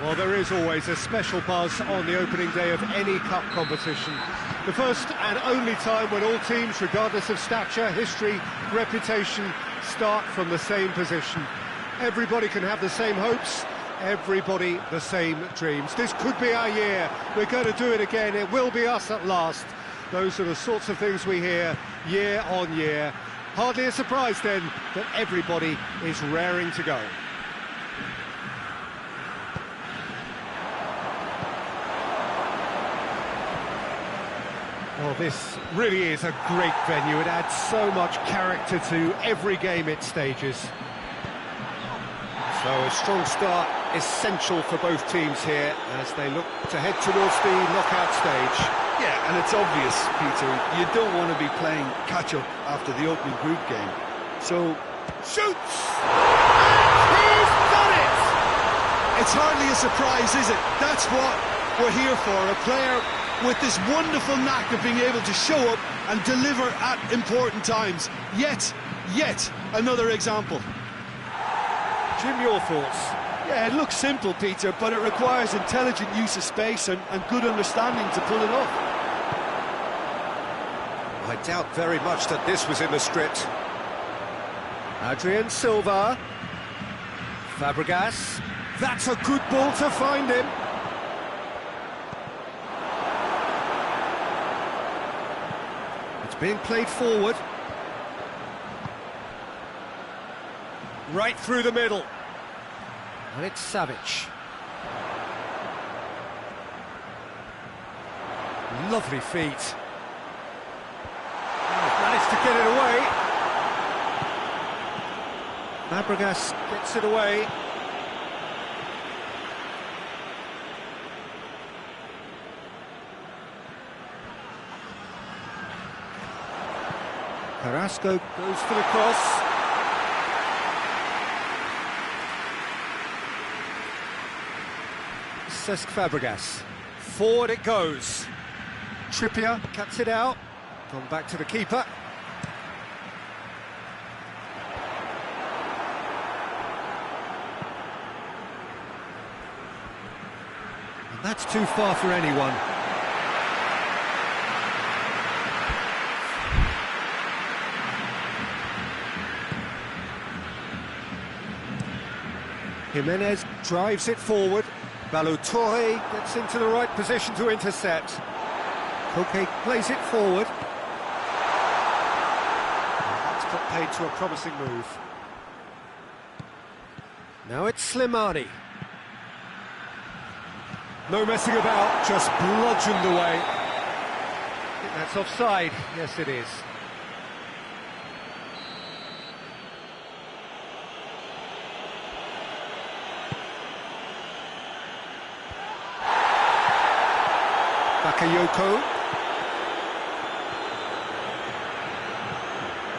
Well, there is always a special buzz on the opening day of any cup competition. The first and only time when all teams, regardless of stature, history, reputation, start from the same position. Everybody can have the same hopes, everybody the same dreams. This could be our year. We're going to do it again. It will be us at last. Those are the sorts of things we hear year on year. Hardly a surprise then that everybody is raring to go. Well, this really is a great venue. It adds so much character to every game it stages. So a strong start, essential for both teams here as they look to head towards the knockout stage. Yeah, and it's obvious, Peter, you don't want to be playing catch-up after the opening group game. So, shoots! And he's done it! It's hardly a surprise, is it? That's what we're here for, a player with this wonderful knack of being able to show up and deliver at important times. Yet another example. Jim, your thoughts? Yeah, it looks simple, Peter, but it requires intelligent use of space and good understanding to pull it off. I doubt very much that this was in the script. Adrien Silva. Fabregas. That's a good ball to find him. It's being played forward. Right through the middle. And it's Savic. Lovely feet. Managed to get it away. Fabregas gets it away. Carrasco goes for the cross. Cesc Fabregas. Forward it goes. Trippier cuts it out. Gone back to the keeper. And that's too far for anyone. Jimenez drives it forward. Balotore gets into the right position to intercept. Koke plays it forward. That's got paid to a promising move. Now it's Slimani. No messing about, just bludgeoned away. I think that's offside. Yes, it is. Bakayoko.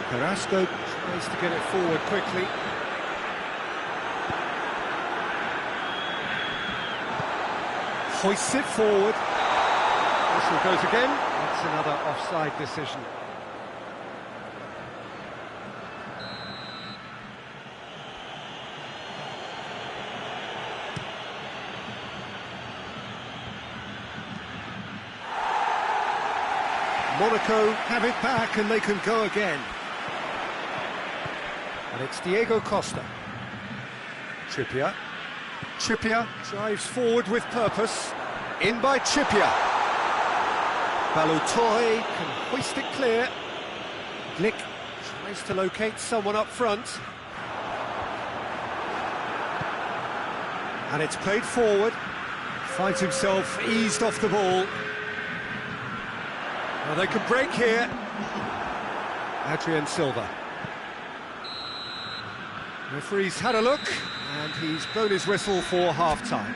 Carrasco tries to get it forward quickly. Hoists it forward. Whistle goes again. That's another offside decision. Monaco have it back and they can go again. And it's Diego Costa. Trippier. Trippier drives forward with purpose. In by Trippier. Balotore can hoist it clear. Glick tries to locate someone up front. And it's played forward. Finds himself eased off the ball. Well, they can break here. Adrien Silva. Referee's had a look, and he's blown his whistle for half-time.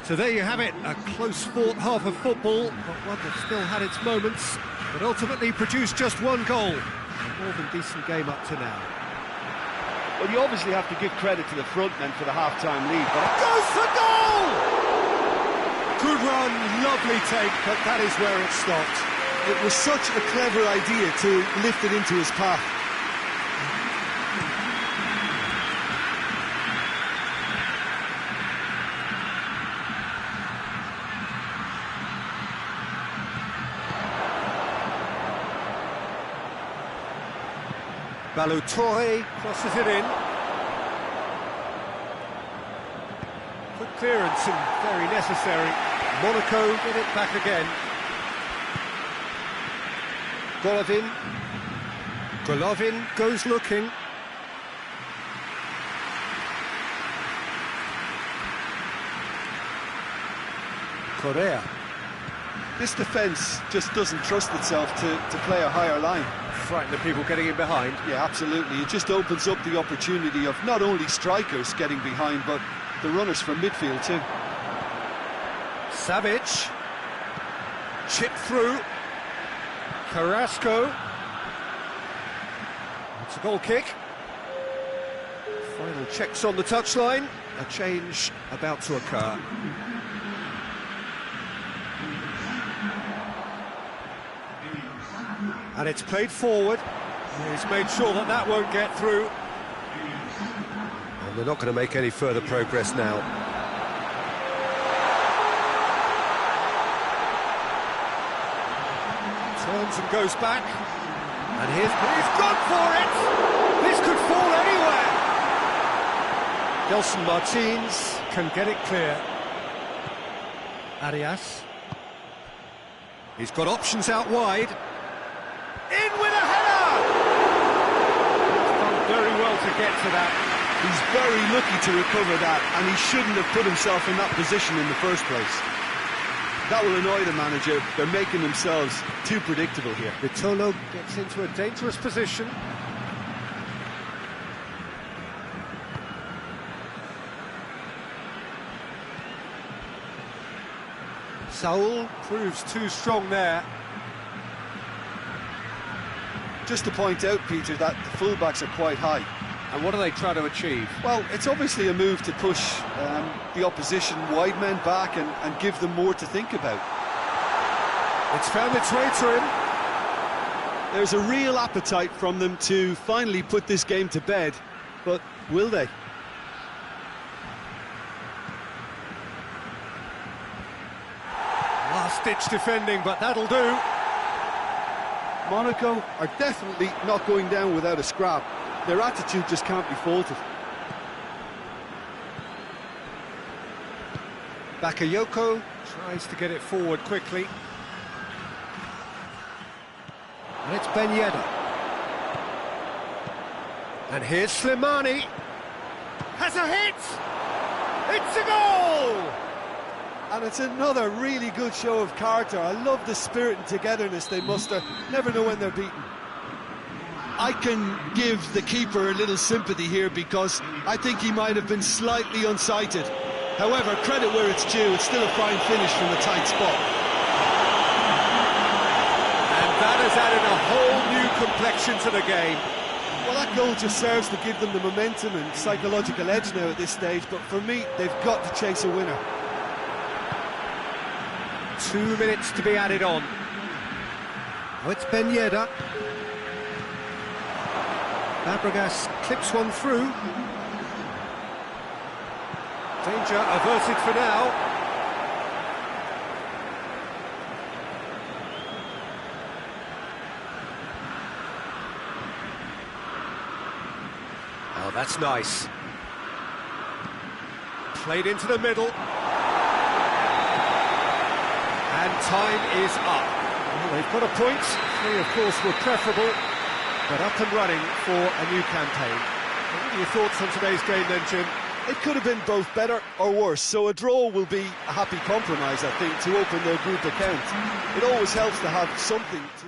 So there you have it, a close-fought half of football, but one that still had its moments, but ultimately produced just one goal. A more than decent game up to now. Well, you obviously have to give credit to the front men for the half-time lead, but it Goes for goal! Good run, lovely take, but that is where it stopped. It was such a clever idea to lift it into his path. Balotore crosses it in. Quick clearance and very necessary. Monaco get it back again. Golovin goes looking. Correa. This defence just doesn't trust itself to play a higher line. Frighten the people getting in behind. Yeah, absolutely. It just opens up the opportunity of not only strikers getting behind, but the runners from midfield too. Savic. Chip through. Carrasco. It's a goal kick. Final checks on the touchline. A change about to occur. And it's played forward. He's made sure that that won't get through. And they're not going to make any further progress now. Turns and goes back. And he's gone for it! This could fall anywhere! Gelson Martins can get it clear. Arias. He's got options out wide. In with a header! He's done very well to get to that. He's very lucky to recover that, and he shouldn't have put himself in that position in the first place. That will annoy the manager. They're making themselves too predictable here. Vitolo gets into a dangerous position. Saul proves too strong there. Just to point out, Peter, that the fullbacks are quite high. And what are they trying to achieve? Well, it's obviously a move to push the opposition wide men back and give them more to think about. It's found its way to him. There's a real appetite from them to finally put this game to bed, but will they? Last-ditch defending, but that'll do. Monaco are definitely not going down without a scrap. Their attitude just can't be faulted. Bakayoko tries to get it forward quickly. And it's Ben Yedder. And here's Slimani. Has a hit! It's a goal! And it's another really good show of character. I love the spirit and togetherness they muster. Never know when they're beaten. I can give the keeper a little sympathy here because I think he might have been slightly unsighted. However, credit where it's due, it's still a fine finish from a tight spot. And that has added a whole new complexion to the game. Well, that goal just serves to give them the momentum and psychological edge now at this stage, but for me, they've got to chase a winner. 2 minutes to be added on. Oh, it's Ben Yedder. Fabregas clips one through. Danger averted for now. Oh, that's nice. Played into the middle. And time is up. Well, they've got a point. 3, of course, were preferable, but up and running for a new campaign. What are your thoughts on today's game then, Jim? It could have been both better or worse, so a draw will be a happy compromise, I think, to open their group account. It always helps to have something to...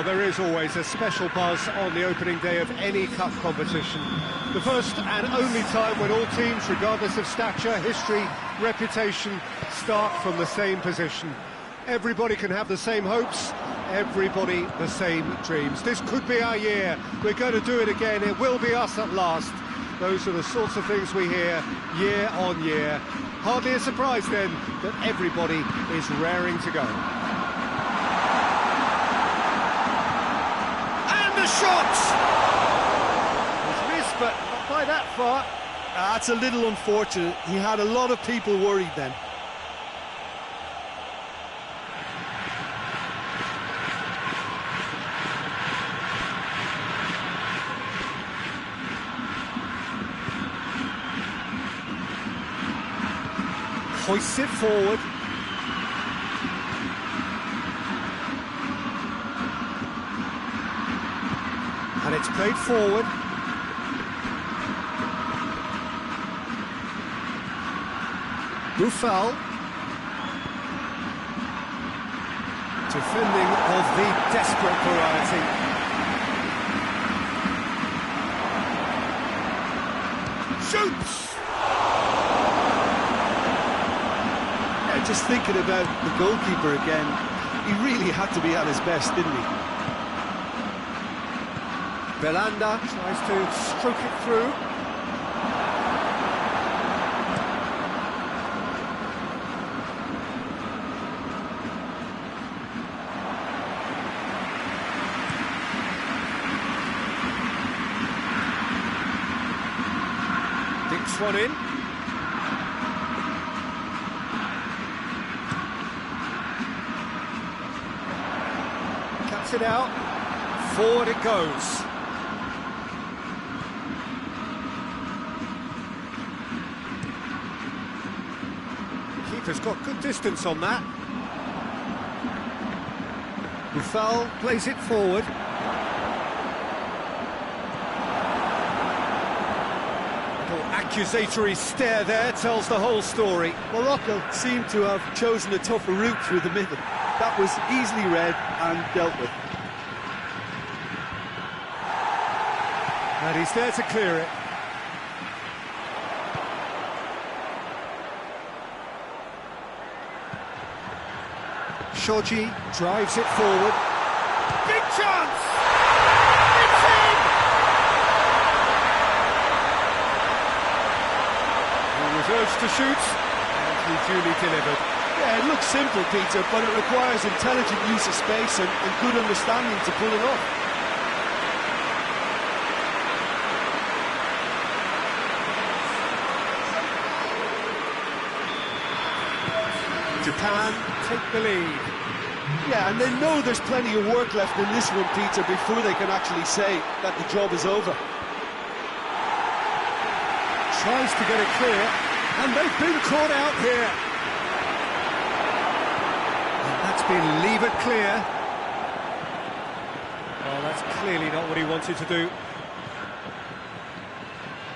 Well, there is always a special buzz on the opening day of any cup competition. The first and only time when all teams, regardless of stature, history, reputation, start from the same position. Everybody can have the same hopes, everybody the same dreams. This could be our year. We're going to do it again. It will be us at last. Those are the sorts of things we hear year on year. Hardly a surprise then that everybody is raring to go. And the shot! He's missed, but not by that far. That's a little unfortunate. He had a lot of people worried then. Hoists it forward. And it's played forward. Buffal. Defending of the desperate variety. Shoots! Just thinking about the goalkeeper again, he really had to be at his best, didn't he? Belanda tries to stroke it through. Dinks one in. It out, forward it goes. Keeper's got good distance on that. Buffal plays it forward. Little accusatory stare there tells the whole story. Morocco seemed to have chosen a tougher route through the middle. That was easily read and dealt with. And he's there to clear it. Shoji drives it forward. Big chance! It's in! He was urged to shoot, and he duly delivered. Yeah, it looks simple, Peter, but it requires intelligent use of space and good understanding to pull it off. Japan take the lead. Yeah, and they know there's plenty of work left in this one, Peter, before they can actually say that the job is over. Tries to get it clear, and they've been caught out here. That's been leave it clear. Oh, that's clearly not what he wanted to do.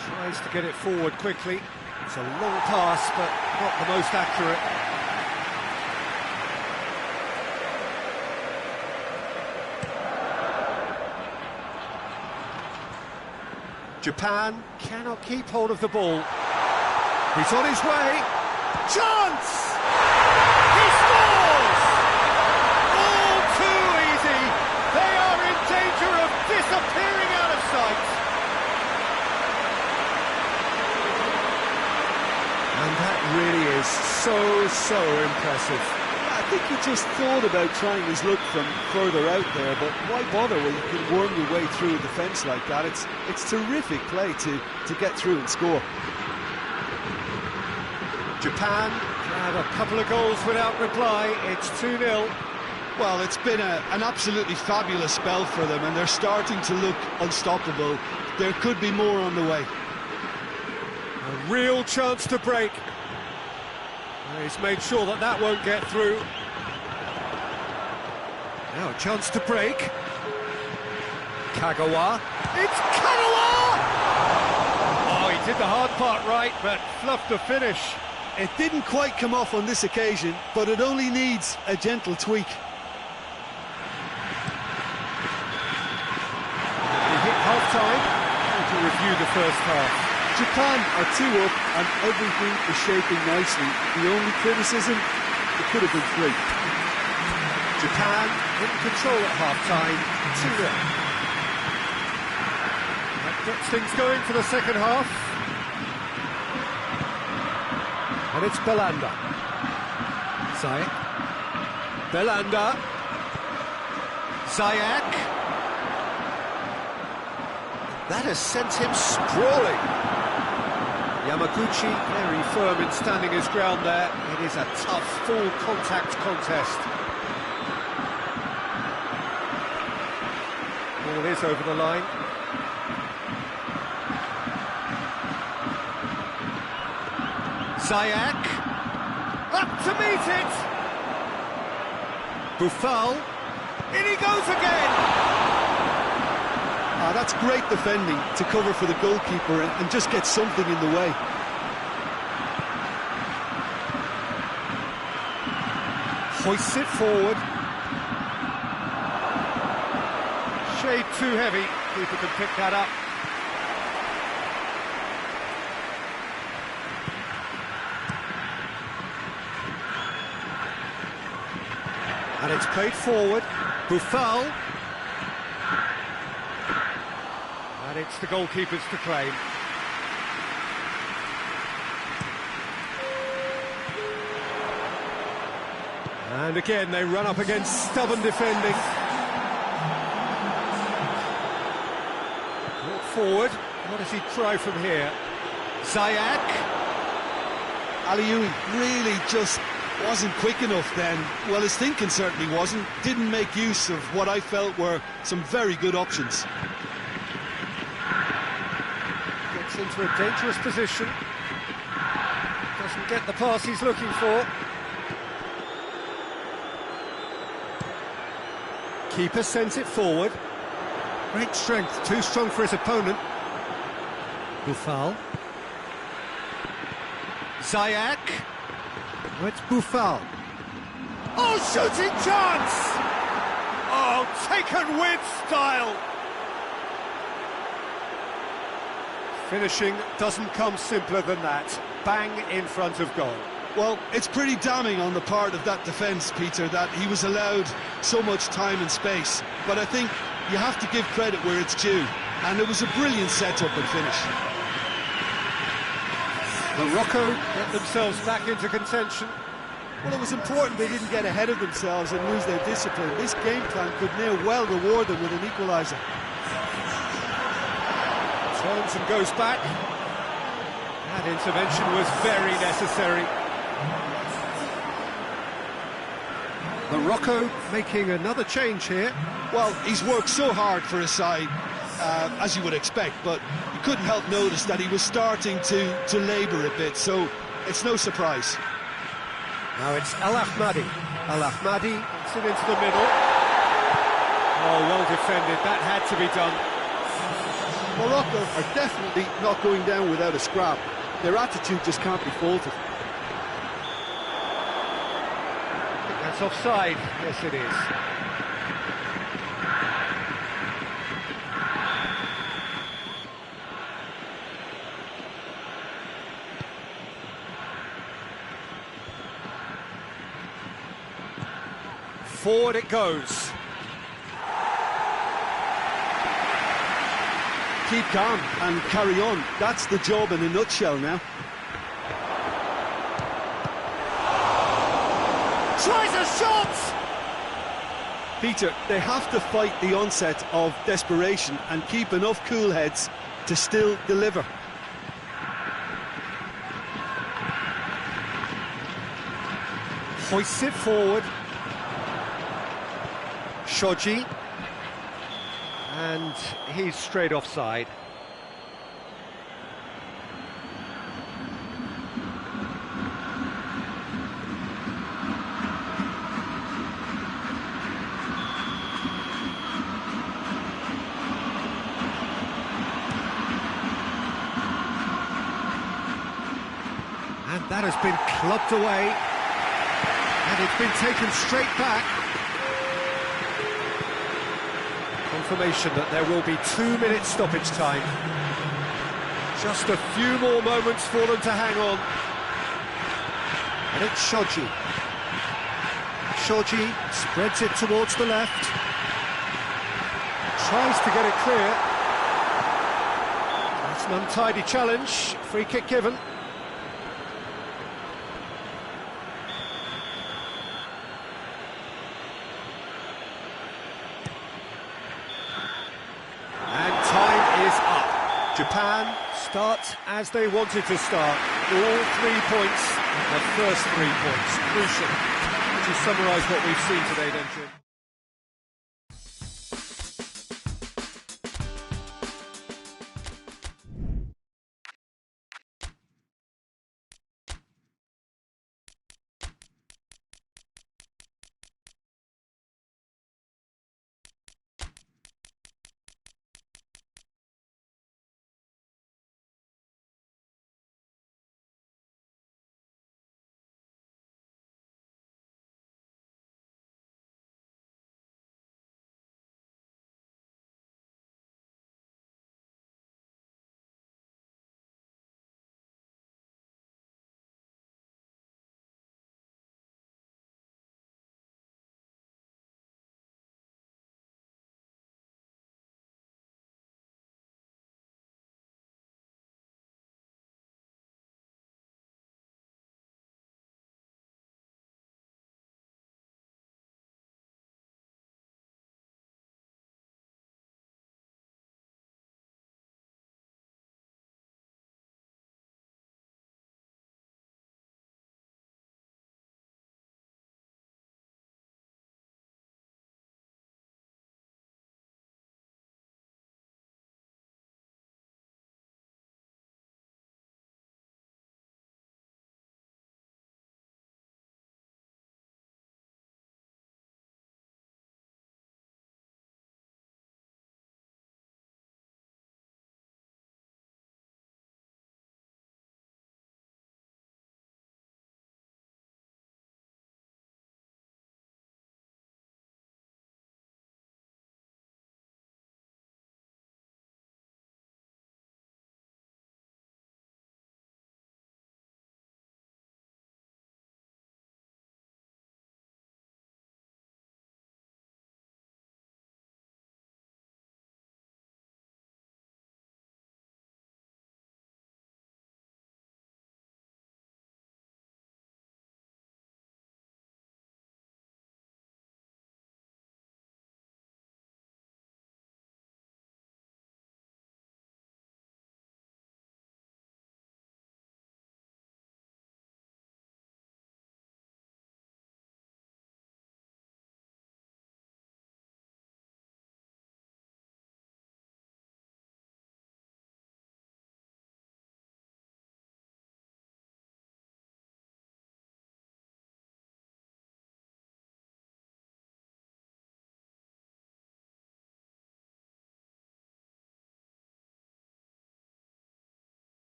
Tries to get it forward quickly. It's a long pass, but not the most accurate. Japan cannot keep hold of the ball. He's on his way. Chance! He scores! All too easy. They are in danger of disappearing out of sight. And that really is so impressive. I think he just thought about trying his luck from further out there, but why bother when you can worm your way through a defence like that? It's terrific play to get through and score. Japan have a couple of goals without reply. It's 2-0. Well, it's been an absolutely fabulous spell for them, and they're starting to look unstoppable. There could be more on the way. A real chance to break. He's made sure that that won't get through. Now a chance to break. Kagawa. It's Kagawa! Oh, he did the hard part right, but fluffed the finish. It didn't quite come off on this occasion, but it only needs a gentle tweak. view the first half? Japan are 2 up and everything is shaping nicely. The only criticism, it could have been 3. Japan in control at half-time, 2-0. That gets things going for the second half. And it's Belanda. Zayek. Belanda. Zayek. That has sent him sprawling. Yamaguchi very firm in standing his ground there. It is a tough, full contact contest. Ball is over the line. Zayek. Up to meet it. Buffal. In he goes again. That's great defending to cover for the goalkeeper and just get something in the way. Hoists it forward. Shade too heavy. Keeper can pick that up. And it's played forward. Buffal. And it's the goalkeepers to claim. And again, they run up against stubborn defending. Brought forward. What does he try from here? Zayek. Alioui really just wasn't quick enough then. Well, his thinking certainly wasn't. Didn't make use of what I felt were some very good options. Gets into a dangerous position. Doesn't get the pass he's looking for. Keeper sends it forward. Great strength, too strong for his opponent. Buffal. Zayek. Oh, it's Buffal. Oh, shooting chance! Oh, taken with style! Finishing doesn't come simpler than that. Bang in front of goal. Well, it's pretty damning on the part of that defence, Peter, that he was allowed so much time and space. But I think you have to give credit where it's due. And it was a brilliant setup and finish. Morocco get themselves back into contention. Well, it was important they didn't get ahead of themselves and lose their discipline. This game plan could now well reward them with an equaliser. Turns and goes back. That intervention was very necessary. Morocco making another change here. Well, he's worked so hard for his side, as you would expect, but you couldn't help notice that he was starting to labour a bit, so it's no surprise. Now it's El Ahmadi. El Ahmadi gets it into the middle. Oh, well defended. That had to be done. Morocco are definitely not going down without a scrap. Their attitude just can't be faulted. I think that's offside. Yes, it is. Forward it goes. Keep calm and carry on. That's the job in a nutshell now. Tries a shot! Peter, they have to fight the onset of desperation and keep enough cool heads to still deliver. Hoists it forward. Shoji. And he's straight offside. And that has been clubbed away. And it's been taken straight back. Confirmation that there will be 2 minutes stoppage time. Just a few more moments for them to hang on. And it's Shoji. Shoji spreads it towards the left. Tries to get it clear. That's an untidy challenge. Free kick given. And time is up. Japan start as they wanted to start. All 3 points, the first 3 points, crucial. To summarise what we've seen today then, Chương.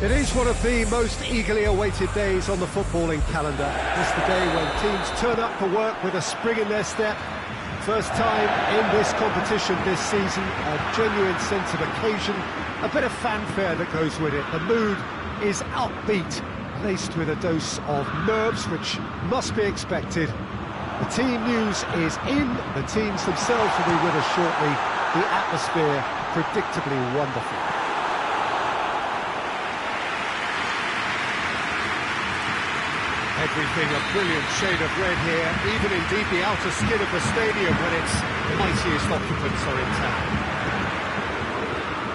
It is one of the most eagerly awaited days on the footballing calendar. It's the day when teams turn up for work with a spring in their step. First time in this competition this season, a genuine sense of occasion, a bit of fanfare that goes with it. The mood is upbeat, laced with a dose of nerves, which must be expected. The team news is in, the teams themselves will be with us shortly. The atmosphere predictably wonderful. Everything a brilliant shade of red here, even indeed the outer skin of the stadium when its mightiest occupants are in town.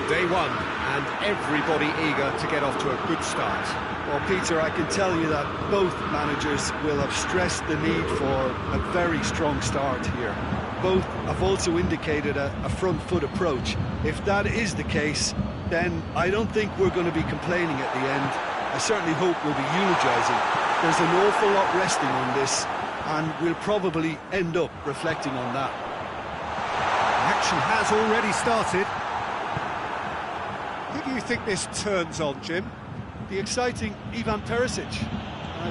Day one, and everybody eager to get off to a good start. Well, Peter, I can tell you that both managers will have stressed the need for a very strong start here. Both have also indicated a front foot approach. If that is the case, then I don't think we're going to be complaining at the end. I certainly hope we'll be eulogising. There's an awful lot resting on this, and we'll probably end up reflecting on that. Action has already started. Who do you think this turns on, Jim? The exciting Ivan Perisic.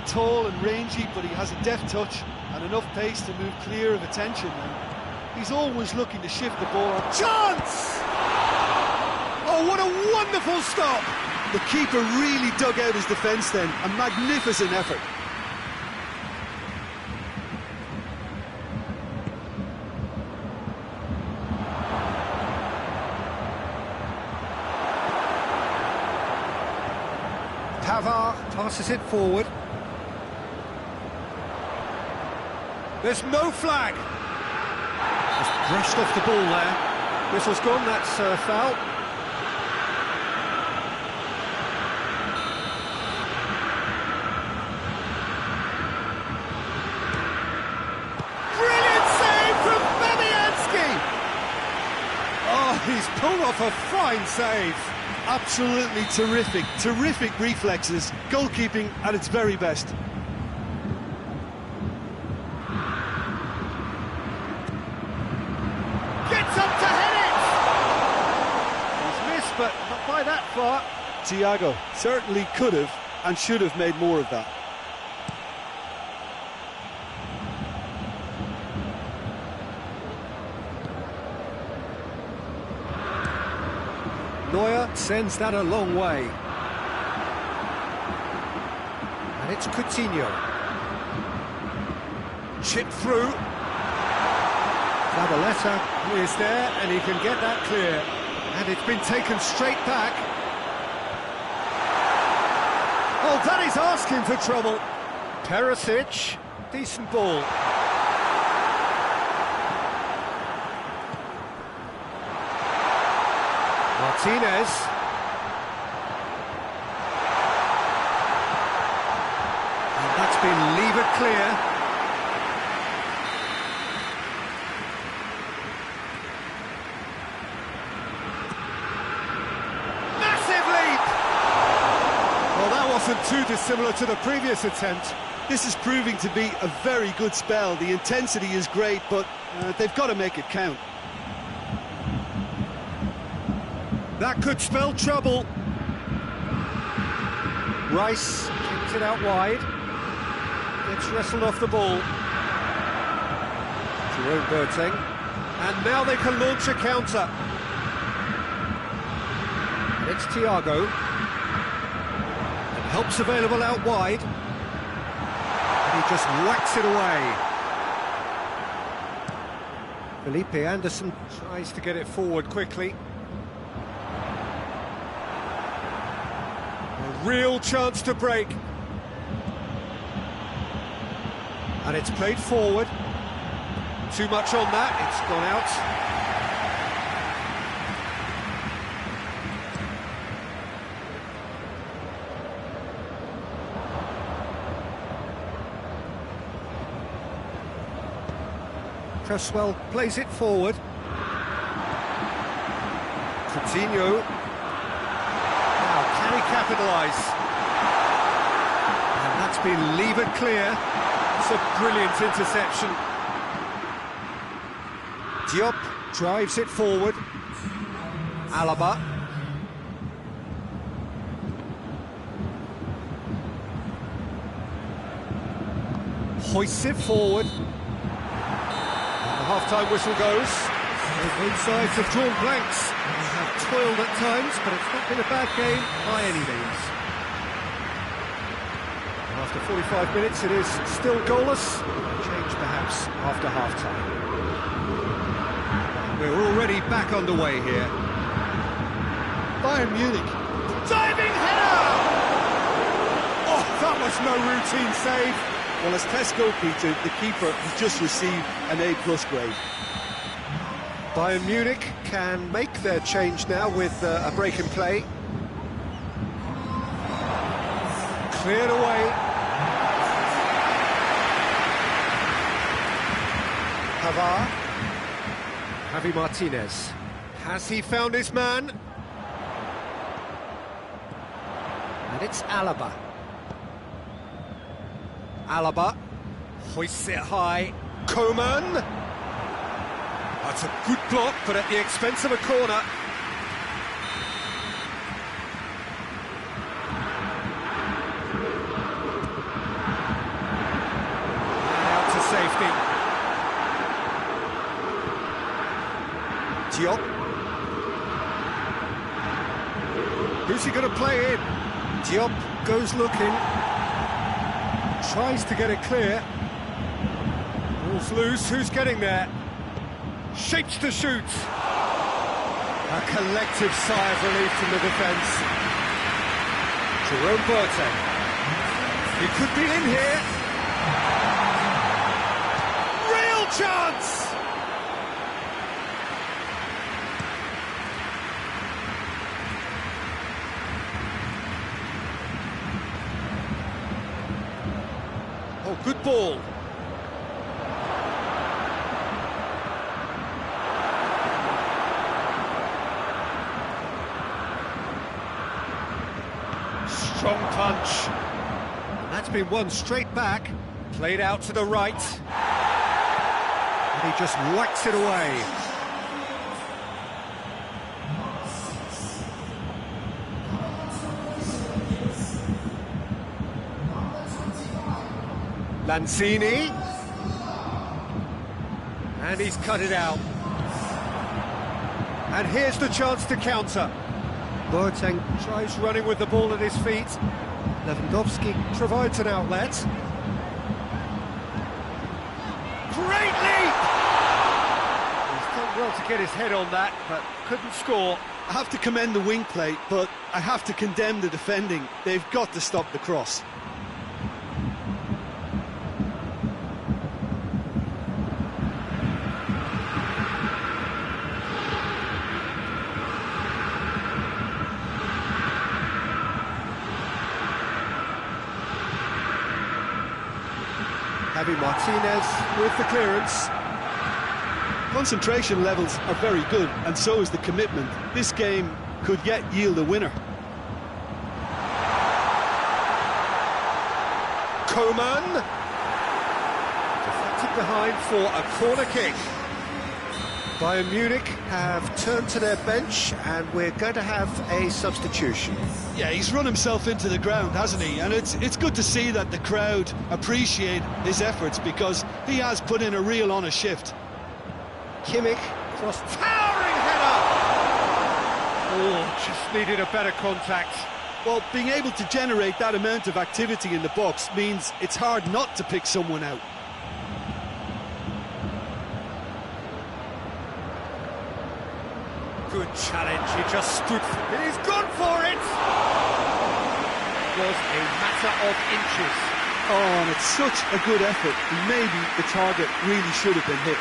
Tall and rangy, but he has a deft touch and enough pace to move clear of attention. And he's always looking to shift the ball. Chance! Oh, what a wonderful stop! The keeper really dug out his defence then. A magnificent effort. Pavard passes it forward. There's no flag. Just brushed off the ball there. Whistle's gone, that's a foul. He's pulled off a fine save. Absolutely terrific, terrific reflexes. Goalkeeping at its very best. Gets up to head it! He's missed, but not by that far. Thiago certainly could have and should have made more of that. Neuer sends that a long way. And it's Coutinho. Chip through. Zabaleta is there, and he can get that clear. And it's been taken straight back. Oh, that is asking for trouble. Perisic, decent ball. Martinez. And that's been levered clear. Massive leap! Well, that wasn't too dissimilar to the previous attempt. This is proving to be a very good spell. The intensity is great, but they've got to make it count. That could spell trouble. Rice kicks it out wide. Gets wrestled off the ball. Jerome Boateng. And now they can launch a counter. It's Thiago. And help's available out wide. And he just whacks it away. Felipe Anderson tries to get it forward quickly. Real chance to break. And it's played forward. Too much on that, it's gone out. Cresswell plays it forward. Coutinho. Can he capitalise? And that's been levered clear. It's a brilliant interception. Diop drives it forward. Alaba. hoists it forward. The half-time whistle goes. Both sides have drawn blanks. They have toiled at times, but it's not been a bad game by any means. After 45 minutes, it is still goalless. Change perhaps after half-time. We're already back underway here. Bayern Munich. Diving header! Oh, that was no routine save. Well, as test goalkeeper, the keeper has just received an A+ grade. Bayern Munich can make their change now with a break in play. Cleared away. Pavard. Javi Martinez. Has he found his man? And it's Alaba. Alaba hoists it high. Coman. That's a good block, but at the expense of a corner. And out to safety. Diop. Who's he going to play in? Diop goes looking. Tries to get it clear. Ball's loose, who's getting there? Shapes to shoot. A collective sigh of relief from the defence. Jerome Boateng. He could be in here. Real chance! Oh, good ball. Strong punch. And that's been won straight back. Played out to the right. And he just whacks it away. Lanzini. And he's cut it out. And here's the chance to counter. Boateng tries running with the ball at his feet. Lewandowski provides an outlet. Great leap! He's done well to get his head on that, but couldn't score. I have to commend the wing play, but I have to condemn the defending. They've got to stop the cross. Javi Martinez with the clearance. Concentration levels are very good, and so is the commitment. This game could yet yield a winner. Coman. Deflected behind for a corner kick. Bayern Munich have turned to their bench, and we're going to have a substitution. Yeah, he's run himself into the ground, hasn't he? And it's good to see that the crowd appreciate his efforts, because he has put in a real honest shift. Kimmich, cross, towering header! Oh, just needed a better contact. Well, being able to generate that amount of activity in the box means it's hard not to pick someone out. Good challenge, he just stood for it. He's gone for it! It was a matter of inches. Oh, and it's such a good effort. Maybe the target really should have been hit.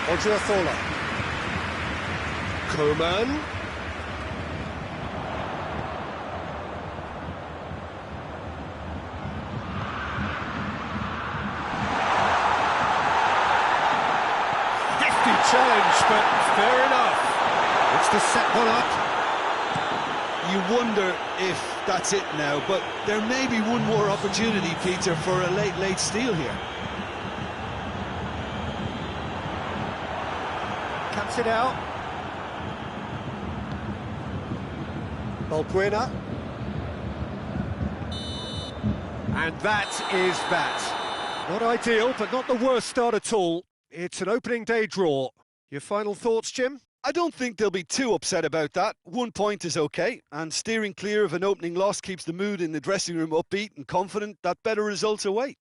Odriozola. Coman. Hefty challenge, but fair enough. It's to set one up. You wonder if that's it now, but there may be one more opportunity, Peter, for a late steal here. Cuts it out. Balbuena. And that is that. Not ideal, but not the worst start at all. It's an opening day draw. Your final thoughts, Jim? I don't think they'll be too upset about that. 1 point is okay, and steering clear of an opening loss keeps the mood in the dressing room upbeat and confident that better results await.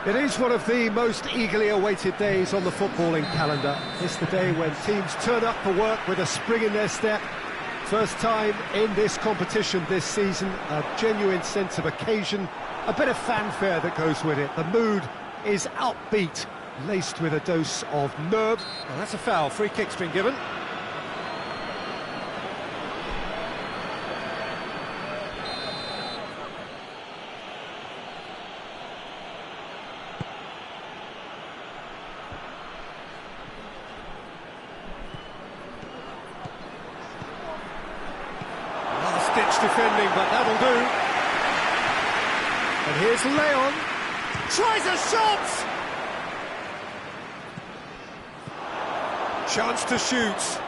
It is one of the most eagerly awaited days on the footballing calendar. It's the day when teams turn up for work with a spring in their step. First time in this competition this season, a genuine sense of occasion, a bit of fanfare that goes with it. The mood is upbeat, laced with a dose of nerve. Well, that's a foul. Free kick's been given. Last-ditch defending, but that'll do. And here's Leon. Tries a shot! Chance to shoot.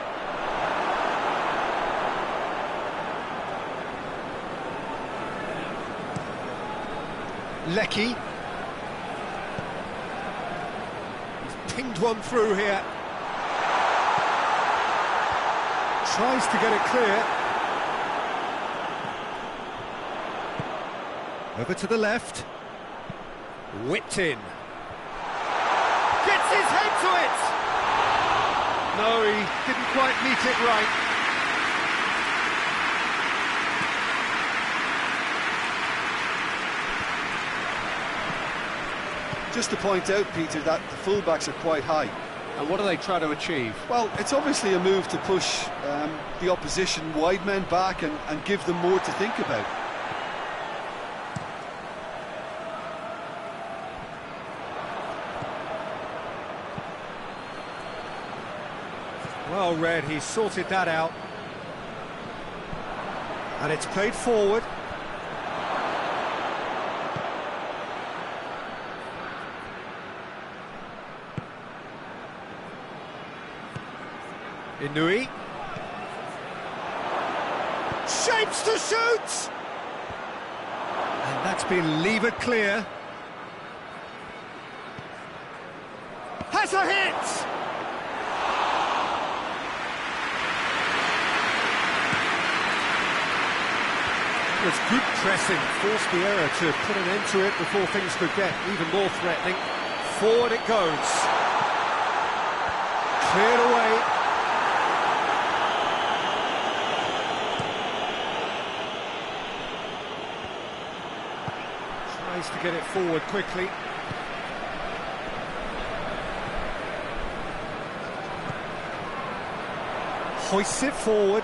Lecky. He's pinged one through here. Tries to get it clear. Over to the left. Whipped in. Gets his head to it! No, he didn't quite meet it right. Just to point out, Peter, that the fullbacks are quite high. And what are they trying to achieve? Well, it's obviously a move to push the opposition wide men back and give them more to think about. Well read, he sorted that out. And it's played forward. Inui. Shapes to shoot! And that's been levered clear. Has a hit! It was good pressing, forced the error to put an end to it before things could get even more threatening. Forward it goes. Cleared away. Tries to get it forward quickly. Hoists it forward.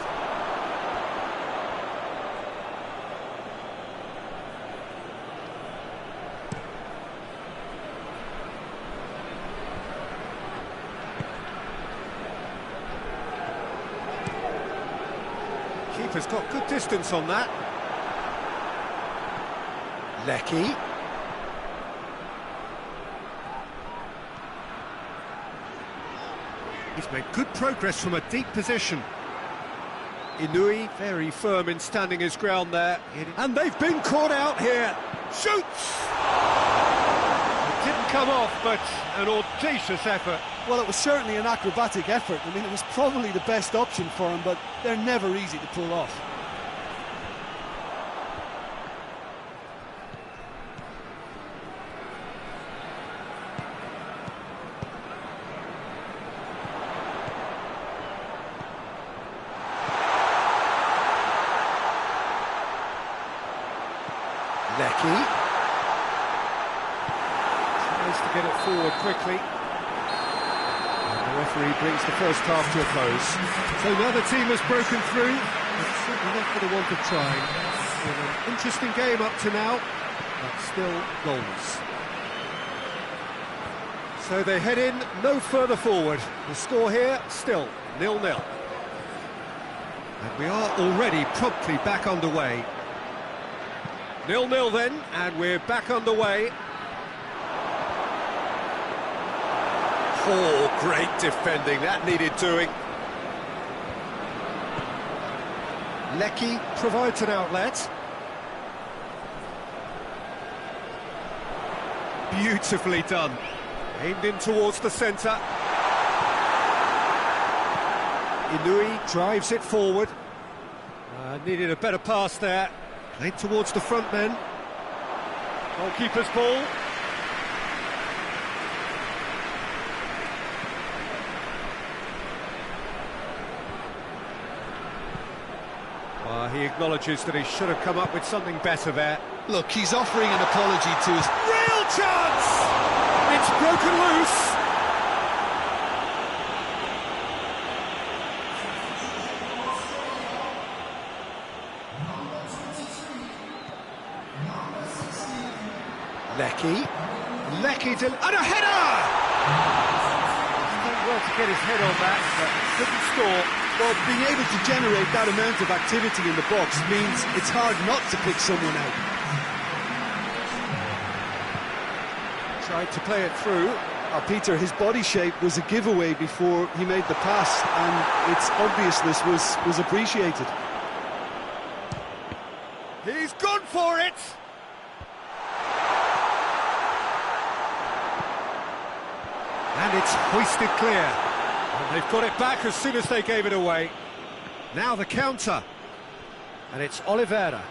Keeper's got good distance on that. Lecky. He's made good progress from a deep position. Inui, very firm in standing his ground there. And they've been caught out here. Shoots! It didn't come off, but an audacious effort. Well, it was certainly an acrobatic effort. I mean, it was probably the best option for him, but they're never easy to pull off. Lecky. Tries to get it forward quickly. The referee brings the first half to a close. So now the team has broken through, but certainly not for the want of trying. Been an interesting game up to now, but still goals. So they head in no further forward. The score here, still 0-0. And we are already promptly back underway. 0-0 then, and we're back underway. Oh, great defending, that needed doing. Lecky provides an outlet. Beautifully done. Aimed in towards the centre. Inui drives it forward. Needed a better pass there. Played towards the front men. Goalkeeper's ball. He acknowledges that he should have come up with something better there. Look, he's offering an apology to his... Real chance! It's broken loose! Lecky and a header! He's done well to get his head on that, but couldn't score. Well, being able to generate that amount of activity in the box means it's hard not to pick someone out. Tried to play it through. Peter, his body shape was a giveaway before he made the pass, and its obviousness was appreciated. He's gone for it! And it's hoisted clear. And they've got it back as soon as they gave it away. Now the counter. And it's Oliveira.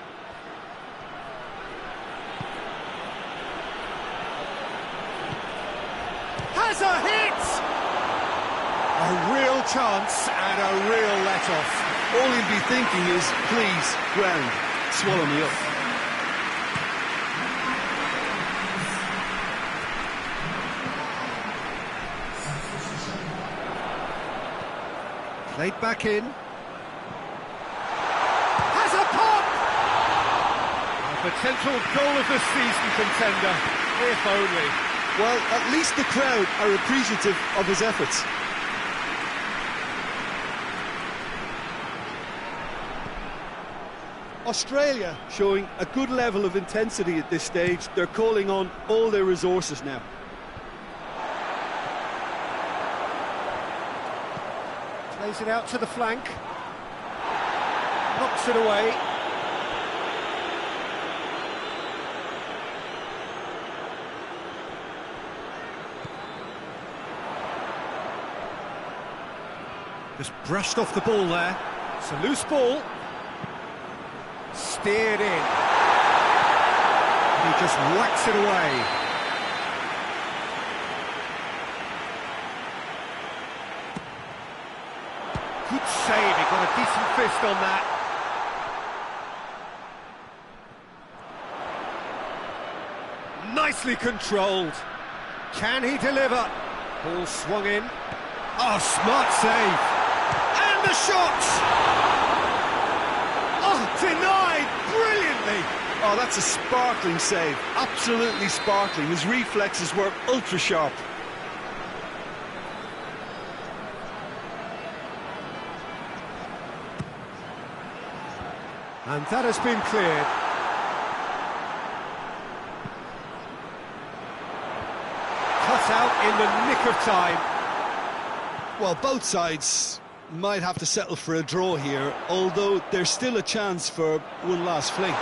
Has a hit! A real chance and a real let-off. All he'll be thinking is, please, ground, swallow me up. Played back in. Has a pop! A potential goal of the season contender, if only. Well, at least the crowd are appreciative of his efforts. Australia showing a good level of intensity at this stage. They're calling on all their resources now. Plays it out to the flank. Knocks it away. Just brushed off the ball there. It's a loose ball. Steered in. He just whacks it away. Good save, he got a decent fist on that. Nicely controlled. Can he deliver? Ball swung in. Oh, smart save. And the shot! Oh, denied brilliantly. Oh, that's a sparkling save. Absolutely sparkling. His reflexes were ultra sharp. And that has been cleared. Cut out in the nick of time. Well, both sides might have to settle for a draw here, although there's still a chance for one last fling.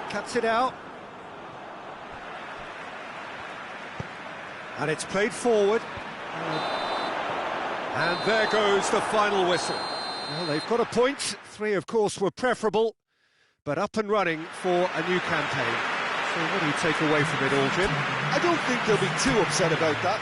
Cuts it out. And it's played forward. And there goes the final whistle. Well, they've got a point. 3, of course, were preferable, but up and running for a new campaign. So what do you take away from it all, Jim? I don't think they'll be too upset about that.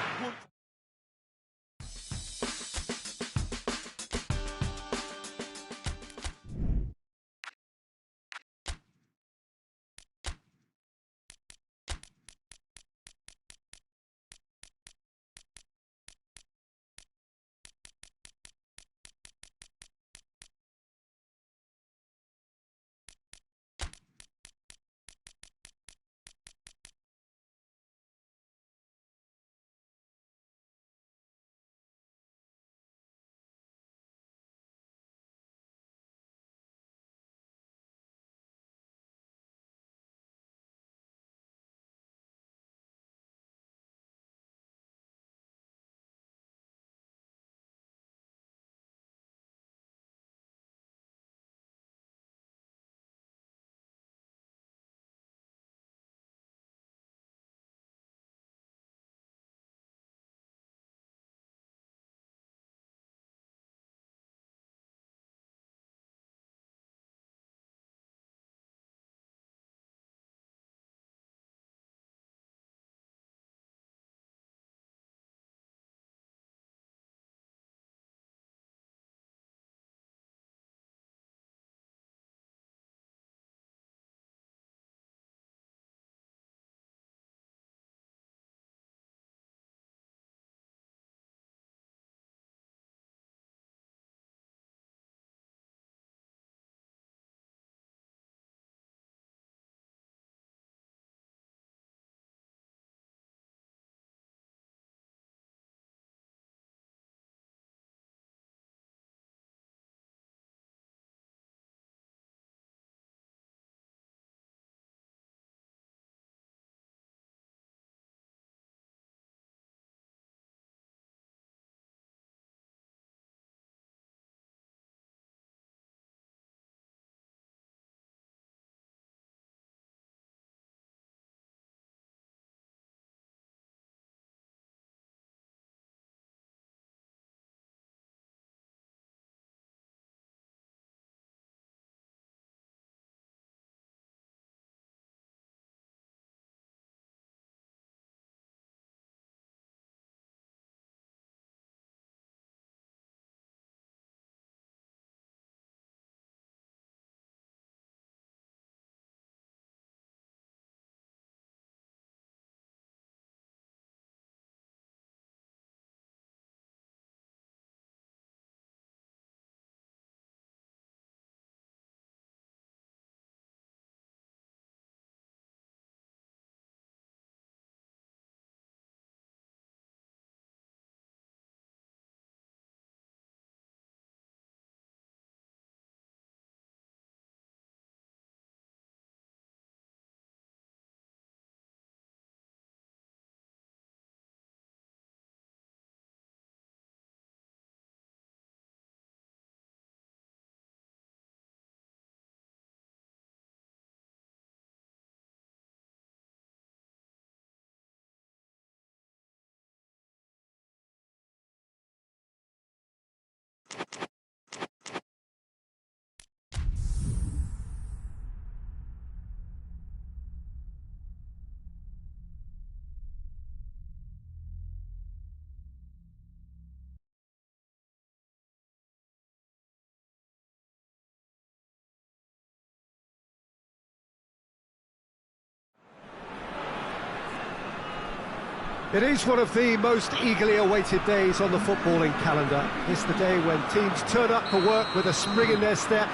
It is one of the most eagerly awaited days on the footballing calendar. It's the day when teams turn up for work with a spring in their step.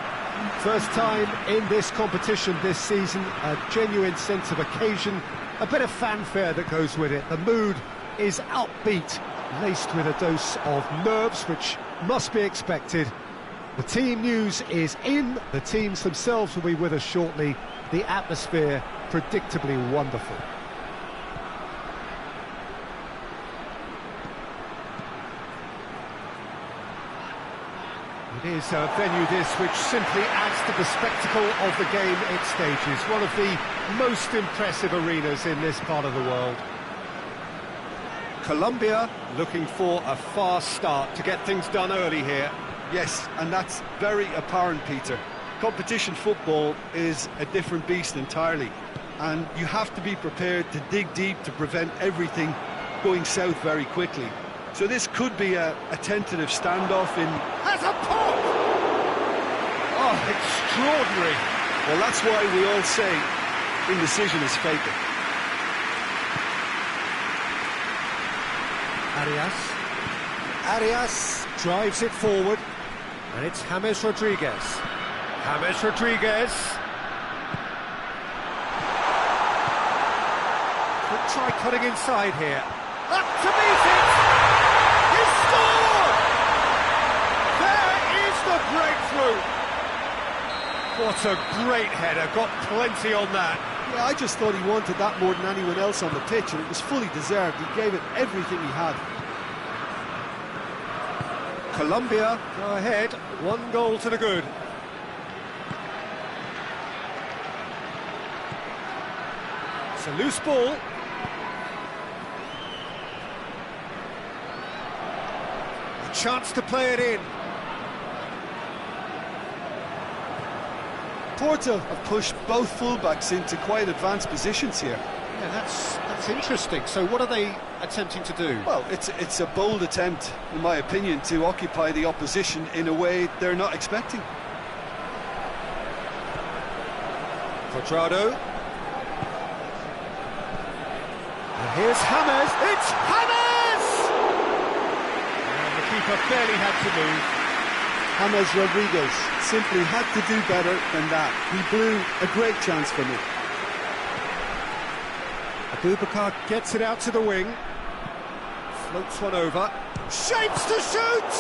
First time in this competition this season, a genuine sense of occasion, a bit of fanfare that goes with it. The mood is upbeat, laced with a dose of nerves, which must be expected. The team news is in, the teams themselves will be with us shortly. The atmosphere predictably wonderful. It is a venue this which simply adds to the spectacle of the game it stages. One of the most impressive arenas in this part of the world. Colombia looking for a fast start to get things done early here. Yes, and that's very apparent, Peter. Competition football is a different beast entirely, and you have to be prepared to dig deep to prevent everything going south very quickly. So this could be a tentative standoff in... Has a pop! Oh, extraordinary. Well, that's why we all say indecision is fatal. Arias drives it forward, and it's James Rodriguez. James Rodriguez. Could try cutting inside here. Up to meet it! He scored! There is the breakthrough! What a great header, got plenty on that. Yeah, I just thought he wanted that more than anyone else on the pitch, and it was fully deserved. He gave it everything he had. Colombia go ahead, 1 goal to the good. It's a loose ball. A chance to play it in. Porto have pushed both fullbacks into quite advanced positions here. Yeah, that's interesting. So what are they attempting to do? Well, it's a bold attempt, in my opinion, to occupy the opposition in a way they're not expecting. Quadrado. And here's James. It's James! And the keeper barely had to move. James Rodriguez simply had to do better than that. He blew a great chance for me. Abubakar gets it out to the wing. Floats one over. Shapes to shoot!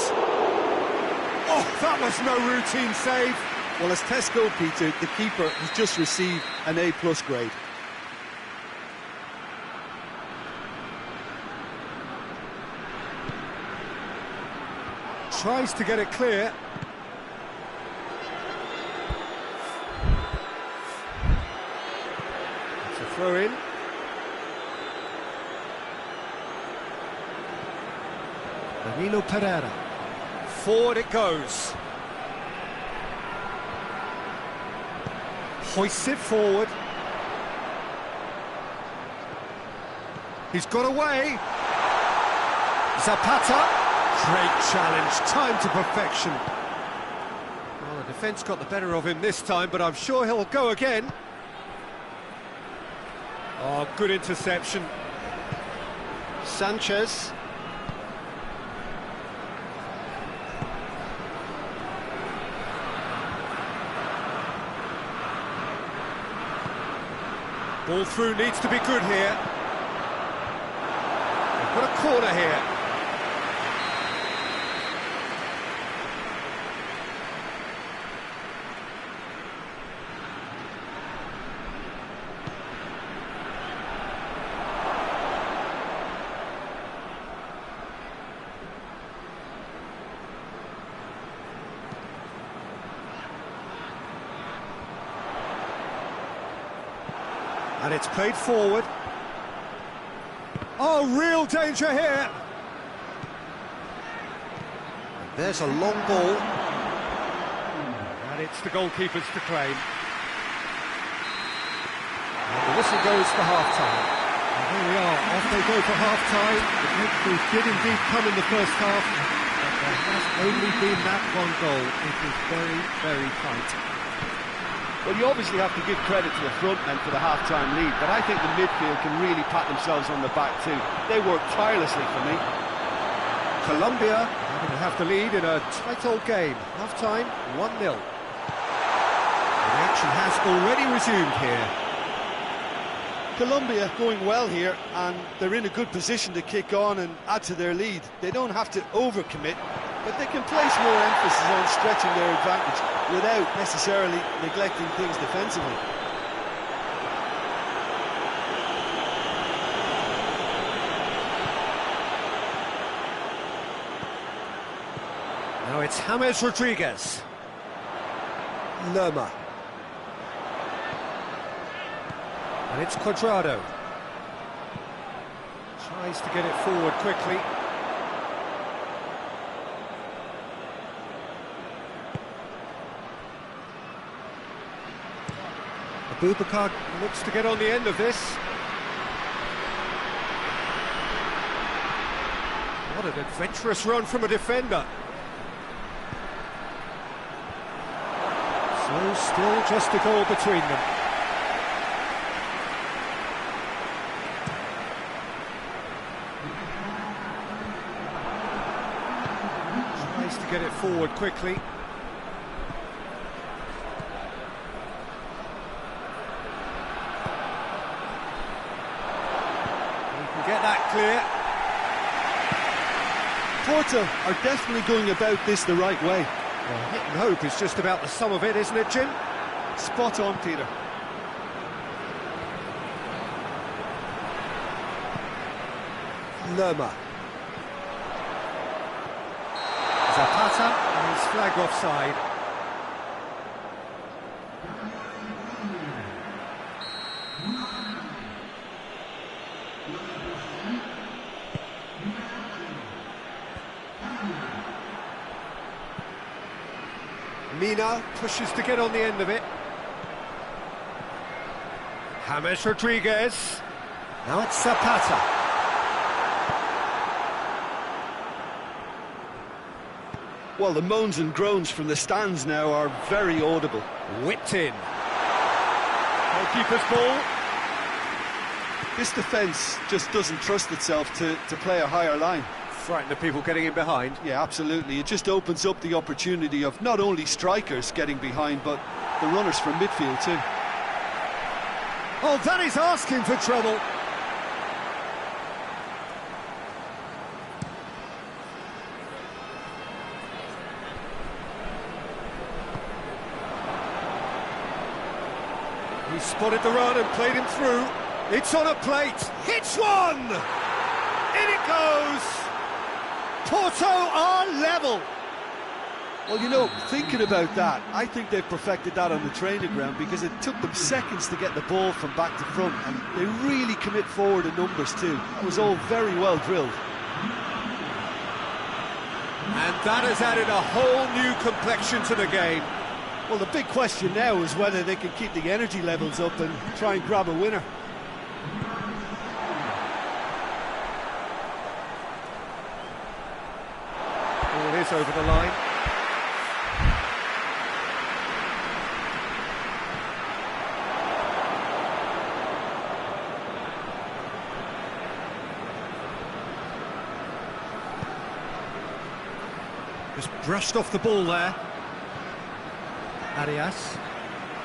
Oh, that was no routine save. Well, as test goal, Peter, the keeper has just received an A+ grade. Tries to get it clear. It's a throw in. Danilo Pereira. Forward it goes. Hoists it forward. He's got away. Zapata. Great challenge, time to perfection. Well, the defence got the better of him this time, but I'm sure he'll go again. Oh, good interception. Sanchez. Ball through needs to be good here. They've got a corner here. And it's played forward. Oh, real danger here. And there's a long ball. And it's the goalkeepers to claim. And the whistle goes for half-time. And here we are, off they go for half-time. The breakthrough did indeed come in the first half, but there has only been that one goal. It was very, very tight. Well, you obviously have to give credit to the front men for the half-time lead, but I think the midfield can really pat themselves on the back too. They work tirelessly for me. Colombia are going to have the lead in a tight old game. Half-time, 1-0. The action has already resumed here. Colombia going well here, and they're in a good position to kick on and add to their lead. They don't have to overcommit, but they can place more emphasis on stretching their advantage without necessarily neglecting things defensively. Now it's James Rodriguez. Lerma. And it's Cuadrado. Tries to get it forward quickly. Abubakar looks to get on the end of this. What an adventurous run from a defender. So still just a goal between them. Tries to get it forward quickly. He can get that clear. Porto are definitely going about this the right way. Well, hit and hope is just about the sum of it, isn't it, Jim? Spot on, Peter. Lerma. Zapata, and he's flagged offside. Mina pushes to get on the end of it. James Rodriguez. Now it's Zapata. Well, the moans and groans from the stands now are very audible. Whipped in. Goalkeeper's ball. This defence just doesn't trust itself to play a higher line. Frighten the people getting in behind. Yeah, absolutely. It just opens up the opportunity of not only strikers getting behind, but the runners from midfield too. Oh, that is asking for trouble. He spotted the run and played him through. It's on a plate. Hits one! In it goes! Porto are level. Well, you know, thinking about that, I think they've perfected that on the training ground because it took them seconds to get the ball from back to front, and they really commit forward in numbers too. That was all very well drilled. And that has added a whole new complexion to the game. Well, the big question now is whether they can keep the energy levels up and try and grab a winner. Ball is over the line. Just brushed off the ball there.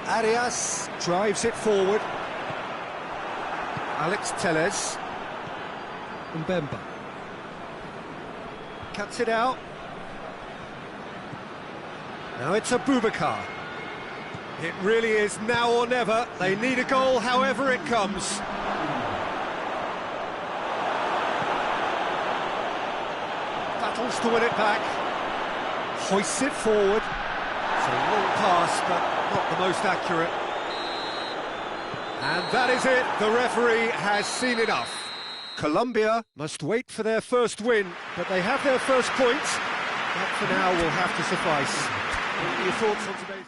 Arias drives it forward. Alex Telles. Mbemba. Cuts it out. Now it's Abubakar. It really is now or never. They need a goal however it comes. Battles to win it back. Hoists it forward. It's a long pass, but not the most accurate. And that is it. The referee has seen enough. Colombia must wait for their first win, but they have their first point. That for now will have to suffice. What are your thoughts on today's...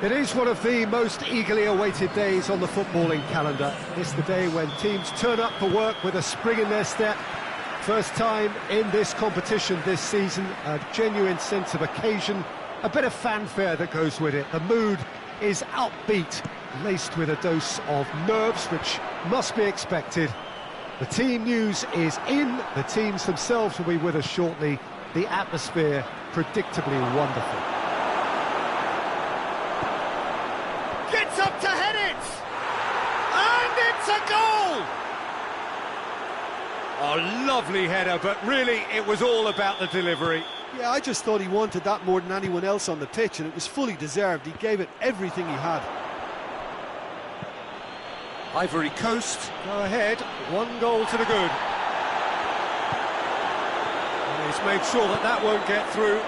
It is one of the most eagerly awaited days on the footballing calendar. It's the day when teams turn up for work with a spring in their step. First time in this competition this season, a genuine sense of occasion, a bit of fanfare that goes with it. The mood is upbeat, laced with a dose of nerves, which must be expected. The team news is in, the teams themselves will be with us shortly. The atmosphere predictably wonderful. Gets up to head it! And it's a goal! A lovely header, but really it was all about the delivery. Yeah, I just thought he wanted that more than anyone else on the pitch, and it was fully deserved. He gave it everything he had. Ivory Coast go ahead, 1 goal to the good. And he's made sure that that won't get through.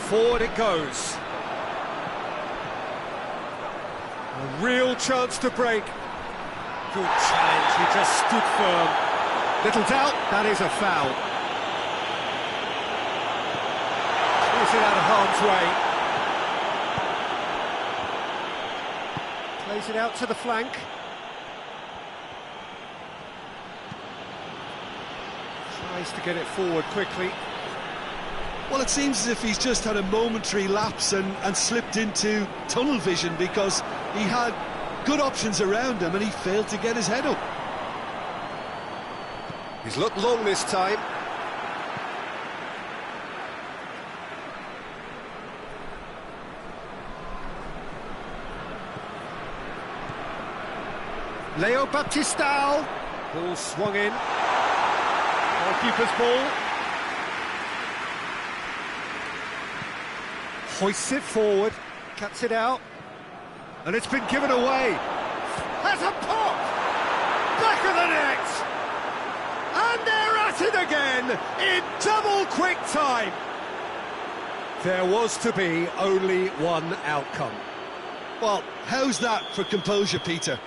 Forward it goes. A real chance to break. Good challenge, he just stood firm. Little doubt, that is a foul. Squeeze it out of harm's way. Plays it out to the flank. Tries to get it forward quickly. Well, it seems as if he's just had a momentary lapse and slipped into tunnel vision, because he had good options around him and he failed to get his head up. He's looked long this time. Leo Baptistao. Ball swung in. Goalkeeper's ball. Hoists it forward, cuts it out, and it's been given away. Has a pop! Back of the net! And they're at it again in double quick time. There was to be only one outcome. Well, how's that for composure, Peter?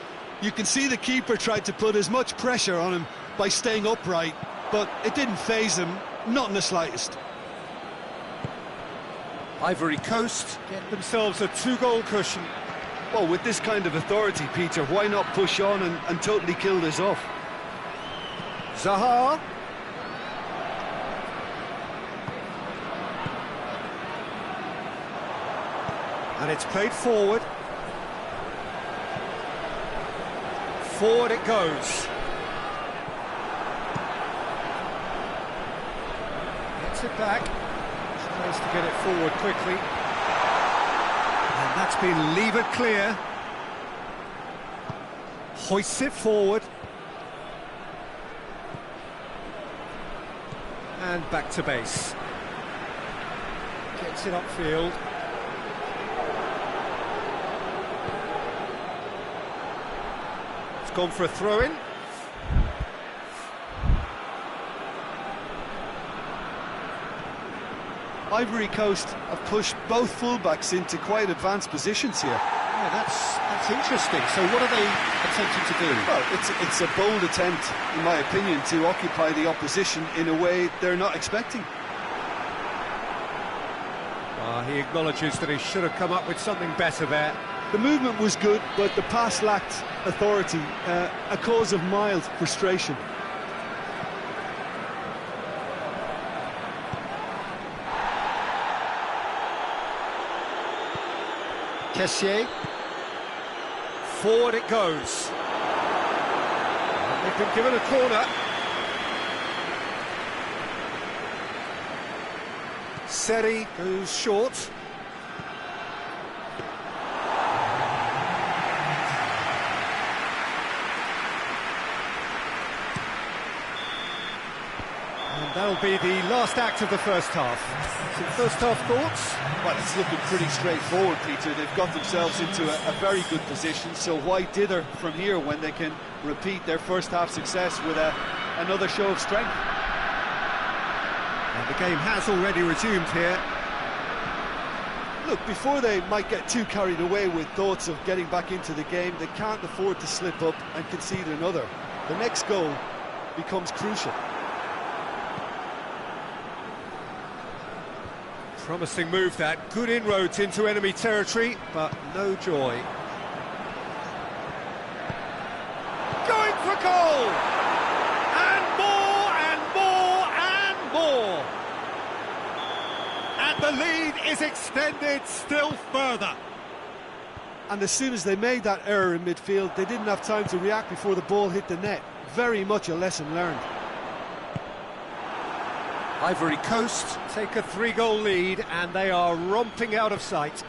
You can see the keeper tried to put as much pressure on him by staying upright, but it didn't faze him, not in the slightest. Ivory Coast get themselves a 2-goal cushion. Well, with this kind of authority, Peter, why not push on and totally kill this off? Zaha. And it's played forward. Forward it goes. Gets it back. Tries to get it forward quickly. And that's been levered clear. Hoists it forward. And back to base. Gets it upfield. It's gone for a throw-in. Ivory Coast have pushed both fullbacks into quite advanced positions here. Yeah, that's interesting. So what are they attempting to do? Well, it's a bold attempt, in my opinion, to occupy the opposition in a way they're not expecting. He acknowledges that he should have come up with something better there. The movement was good, but the pass lacked authority, a cause of mild frustration. Kessié. Forward it goes. They've been given a corner. Seri goes short. And that'll be the last act of the first half. So first half thoughts? Well, it's looking pretty straightforward, Peter. They've got themselves into a very good position, so why dither from here when they can repeat their first half success with another show of strength? And the game has already resumed here. Look, before they might get too carried away with thoughts of getting back into the game, they can't afford to slip up and concede another. The next goal becomes crucial. Promising move that, good inroads into enemy territory, but no joy. Going for goal! And more and more and more! And the lead is extended still further. And as soon as they made that error in midfield, they didn't have time to react before the ball hit the net. Very much a lesson learned. Ivory Coast take a 3-goal lead and they are romping out of sight.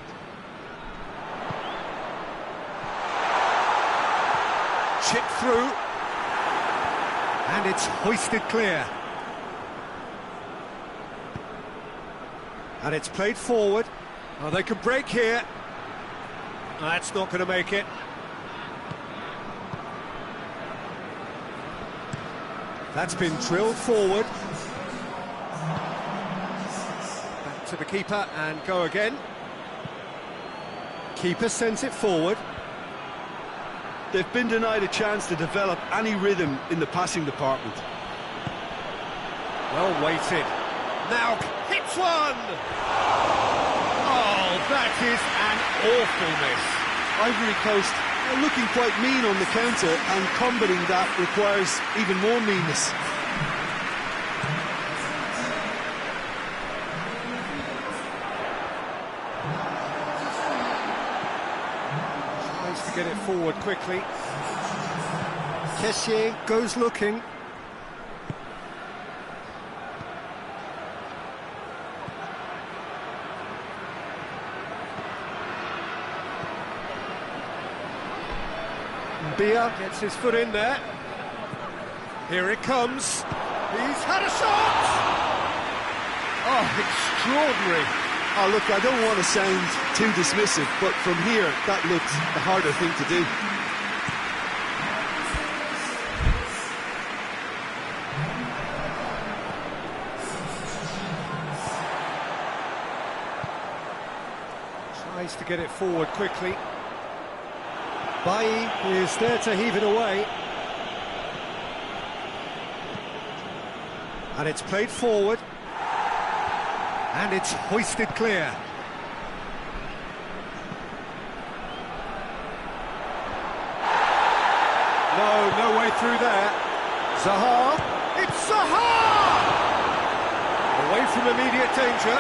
Chip through. And it's hoisted clear. And it's played forward. Oh, they can break here. That's not going to make it. That's been drilled forward. Back to the keeper and go again. Keeper sends it forward. They've been denied a chance to develop any rhythm in the passing department. Well weighted. Now hits one! Oh, that is an awful miss. Ivory Coast are looking quite mean on the counter, and combating that requires even more meanness. Tries to get it forward quickly. Kessié goes looking. Bia gets his foot in there. Here it comes. He's had a shot! Oh, extraordinary. Oh, look, I don't want to sound too dismissive, but from here, that looked the harder thing to do. Tries to get it forward quickly. Bailly is there to heave it away. And it's played forward. And it's hoisted clear. No way through there. Zaha. It's Zaha! Away from immediate danger.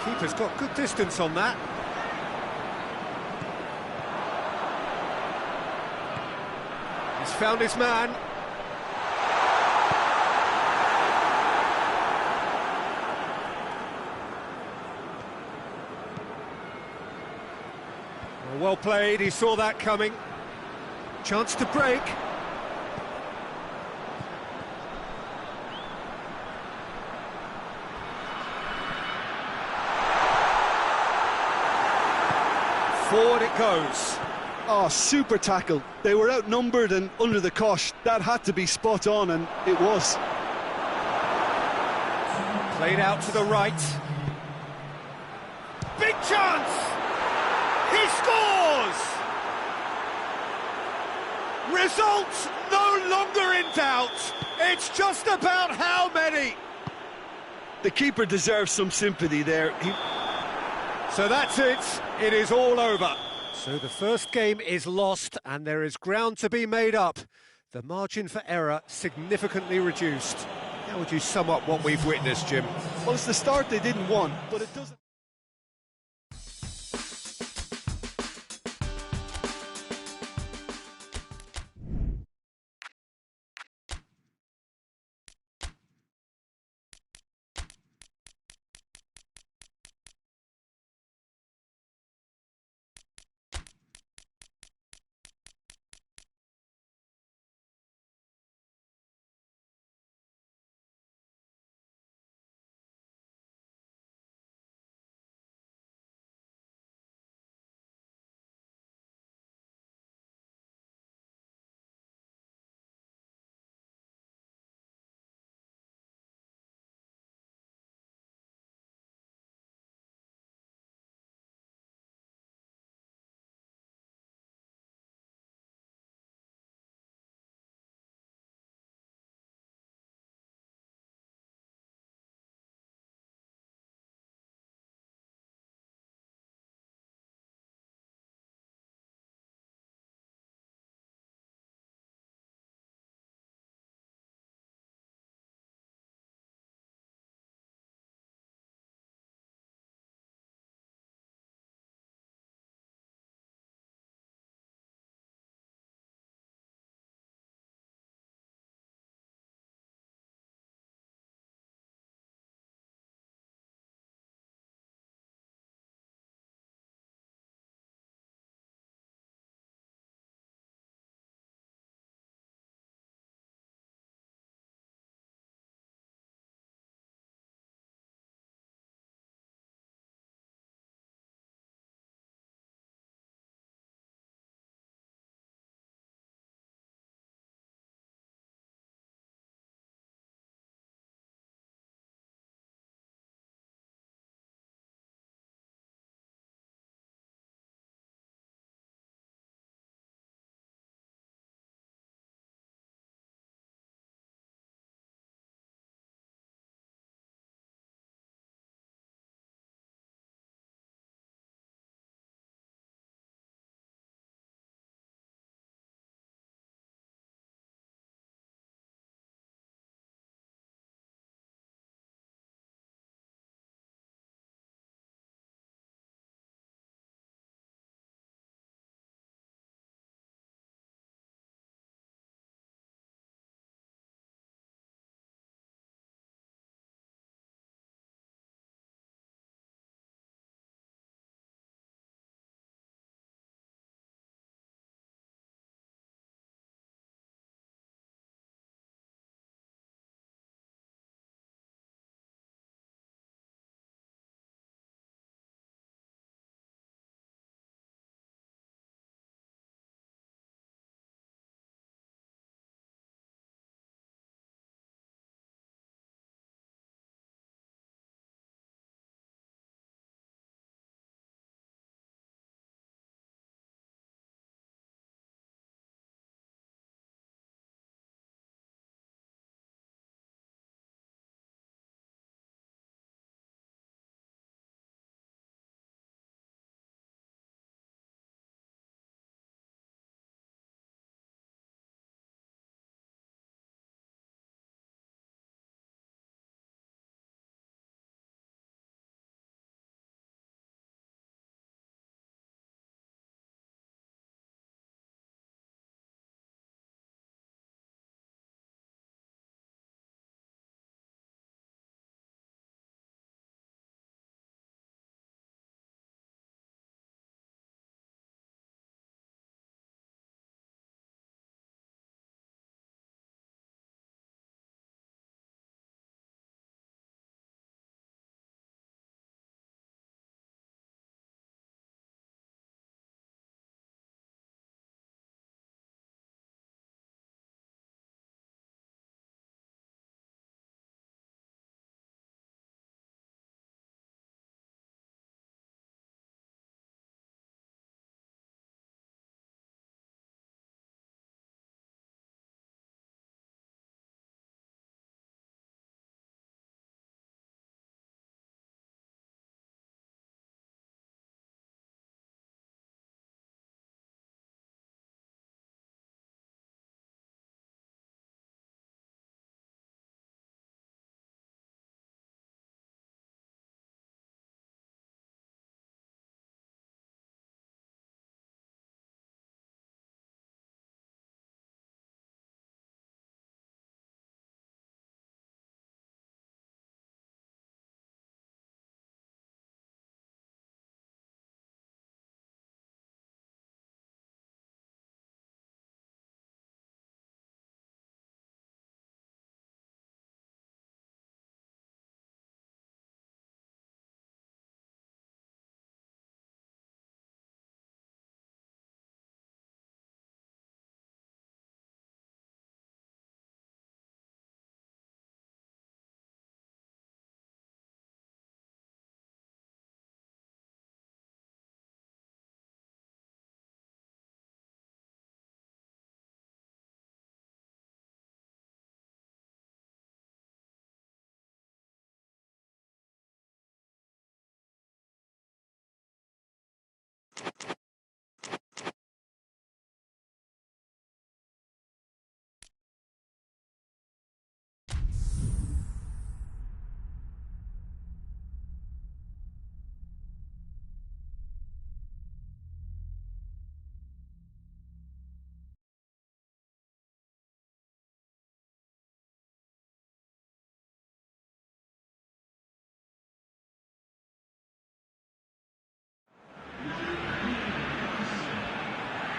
Keeper's got good distance on that. He's found his man. Well played, he saw that coming. Chance to break. Forward it goes. Oh, super tackle. They were outnumbered and under the cosh. That had to be spot on, and it was. Played out to the right. Big chance! He scores! Results no longer in doubt. It's just about how many. The keeper deserves some sympathy there. So that's it. It is all over. So the first game is lost and there is ground to be made up. The margin for error significantly reduced. How would you sum up what we've witnessed, Jim? Well, it's the start they didn't want, but it doesn't...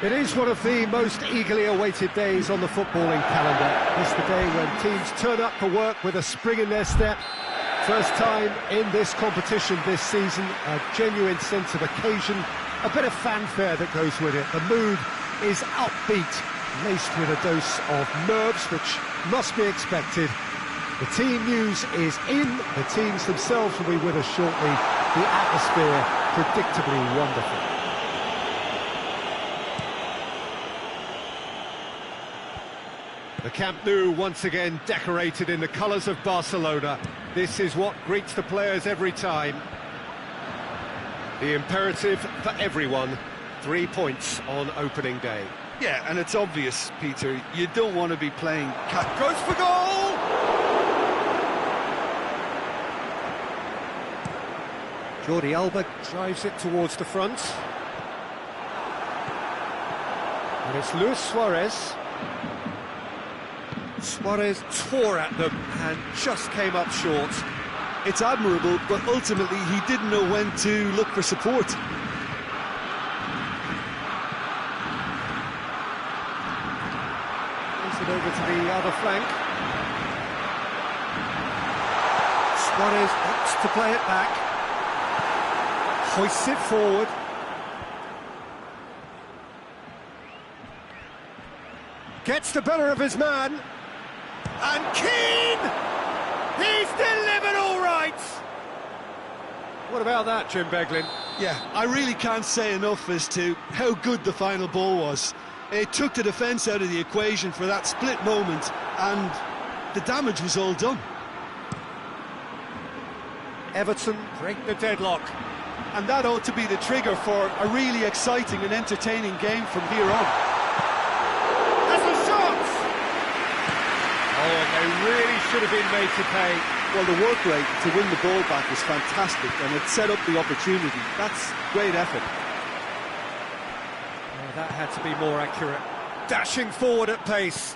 It is one of the most eagerly awaited days on the footballing calendar. It's the day when teams turn up for work with a spring in their step. First time in this competition this season, a genuine sense of occasion, a bit of fanfare that goes with it. The mood is upbeat, laced with a dose of nerves, which must be expected. The team news is in, the teams themselves will be with us shortly. The atmosphere predictably wonderful. The Camp Nou once again decorated in the colours of Barcelona. This is what greets the players every time. The imperative for everyone, 3 points on opening day. Yeah, and it's obvious, Peter, you don't want to be playing cat. Goes for goal! Jordi Alba drives it towards the front. And it's Luis Suarez. Suarez tore at them and just came up short. It's admirable, but ultimately he didn't know when to look for support. Plays it over to the other flank. Suarez opts to play it back. Hoists it forward. Gets the better of his man. And Keane! He's delivered all right! What about that, Jim Beglin? Yeah, I really can't say enough as to how good the final ball was. It took the defence out of the equation for that split moment, and the damage was all done. Everton break the deadlock. And that ought to be the trigger for a really exciting and entertaining game from here on. That's a shot! Oh, and they really should have been made to pay. Well, the work rate to win the ball back was fantastic, and it set up the opportunity. That's great effort. Oh, that had to be more accurate. Dashing forward at pace.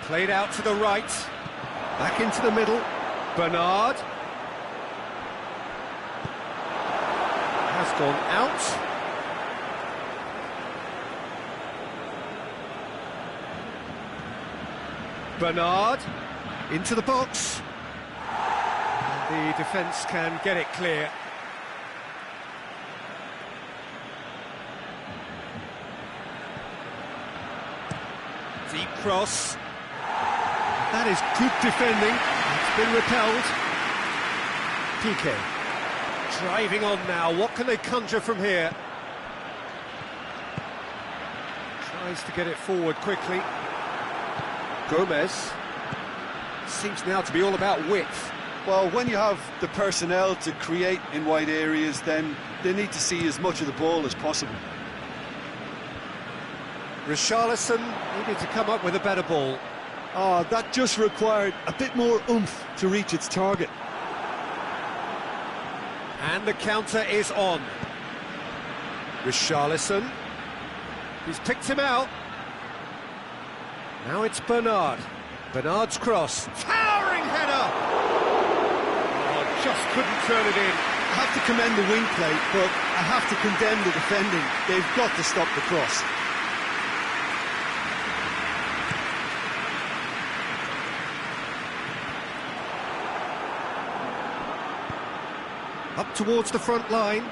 Played out to the right. Back into the middle. Bernard. Has gone out. Bernard into the box. And the defence can get it clear. Deep cross. That is good defending. It's been repelled. Piqué. Driving on now, what can they conjure from here? Tries to get it forward quickly. Gomez. Seems now to be all about width. Well, when you have the personnel to create in wide areas, then they need to see as much of the ball as possible. Richarlison needed to come up with a better ball. Oh, that just required a bit more oomph to reach its target. And the counter is on. Richarlison. He's picked him out. Now it's Bernard. Bernard's cross. Towering header! Oh, just couldn't turn it in. I have to commend the wing play, but I have to condemn the defending. They've got to stop the cross. Up towards the front line.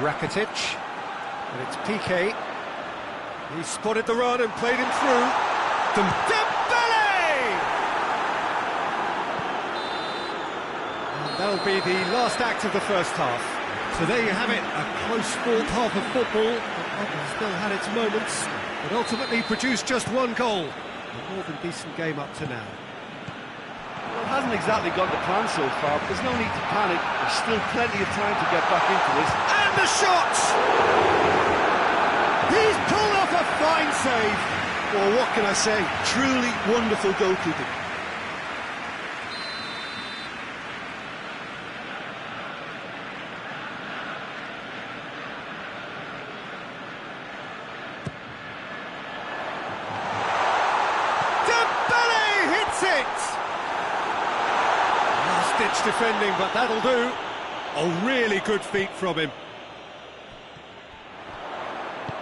Rakitic. And it's Piqué. He spotted the run and played him through. Dembele! And that'll be the last act of the first half. So there you have it, a close fought half of football. That still had its moments, but ultimately produced just one goal. A more than decent game up to now. Well, it hasn't exactly gone to plan so far, but there's no need to panic. There's still plenty of time to get back into this. And the shot! He's pulled off a fine save. Well, what can I say? Truly wonderful goalkeeping. Dembele hits it! Last-ditch defending, but that'll do. Oh, really good feet from him.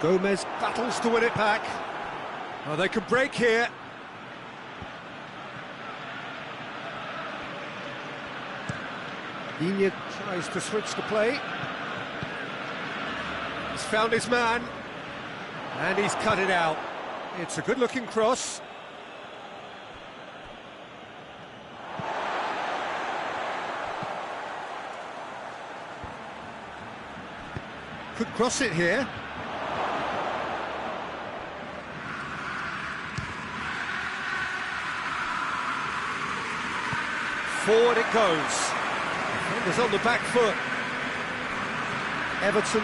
Gomez battles to win it back. Oh, they could break here. Digne tries to switch the play. He's found his man. And he's cut it out. It's a good-looking cross. Could cross it here. Forward it goes. Defenders on the back foot. Everton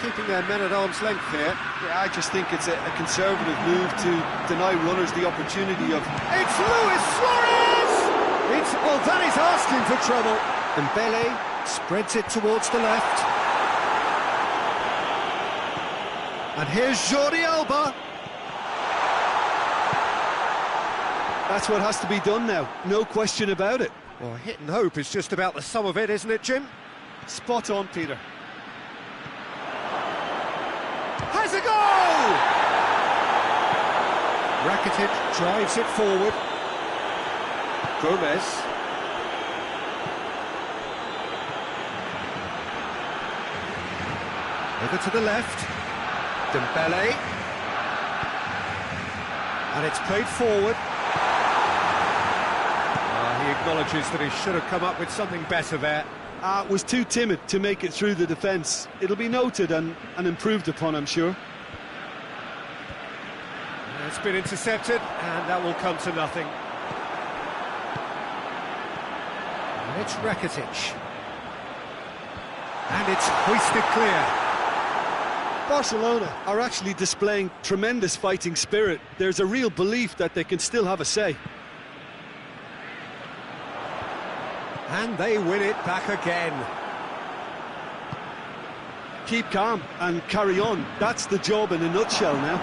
keeping their men at arm's length here. Yeah, I just think it's a conservative move to deny runners the opportunity of... It's Luis Suarez! Well, that is asking for trouble. Dembele spreads it towards the left. And here's Jordi Alba. That's what has to be done now, no question about it. Well, hit and hope is just about the sum of it, isn't it, Jim? Spot on, Peter. Has a goal! Rakitic drives it forward. Gomez. Over to the left. Dembele. And it's played forward. He acknowledges that he should have come up with something better there. Was too timid to make it through the defence. It'll be noted and improved upon, I'm sure. It's been intercepted, and that will come to nothing. And it's Rakitic. And it's hoisted clear. Barcelona are actually displaying tremendous fighting spirit. There's a real belief that they can still have a say. And they win it back again. Keep calm and carry on. That's the job in a nutshell now.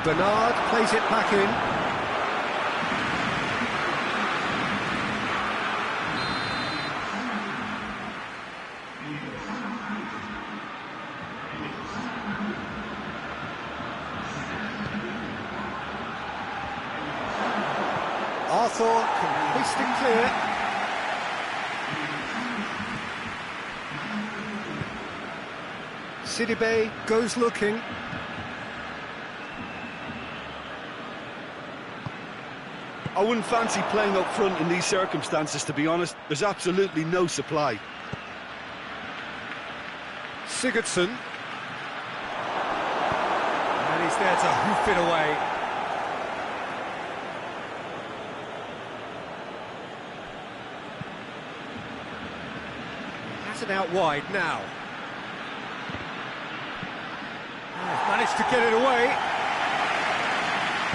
Bernard plays it back in. Arthur can hoist it clear. Sidibe goes looking. I wouldn't fancy playing up front in these circumstances, to be honest. There's absolutely no supply. Sigurdsson. And he's there to hoof it away. Has it out wide now. Oh, managed to get it away.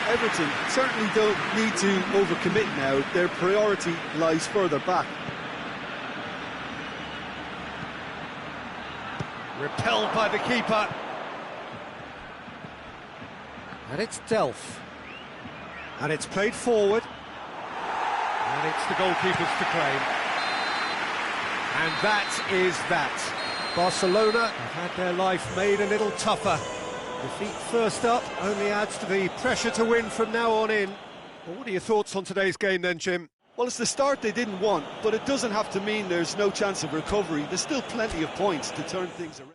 Everton certainly don't need to overcommit now. Their priority lies further back. Repelled by the keeper. And it's Delph. And it's played forward. And it's the goalkeepers to claim. And that is that. Barcelona have had their life made a little tougher. Defeat first up only adds to the pressure to win from now on in. Well, what are your thoughts on today's game then, Jim? Well, it's the start they didn't want, but it doesn't have to mean there's no chance of recovery. There's still plenty of points to turn things around.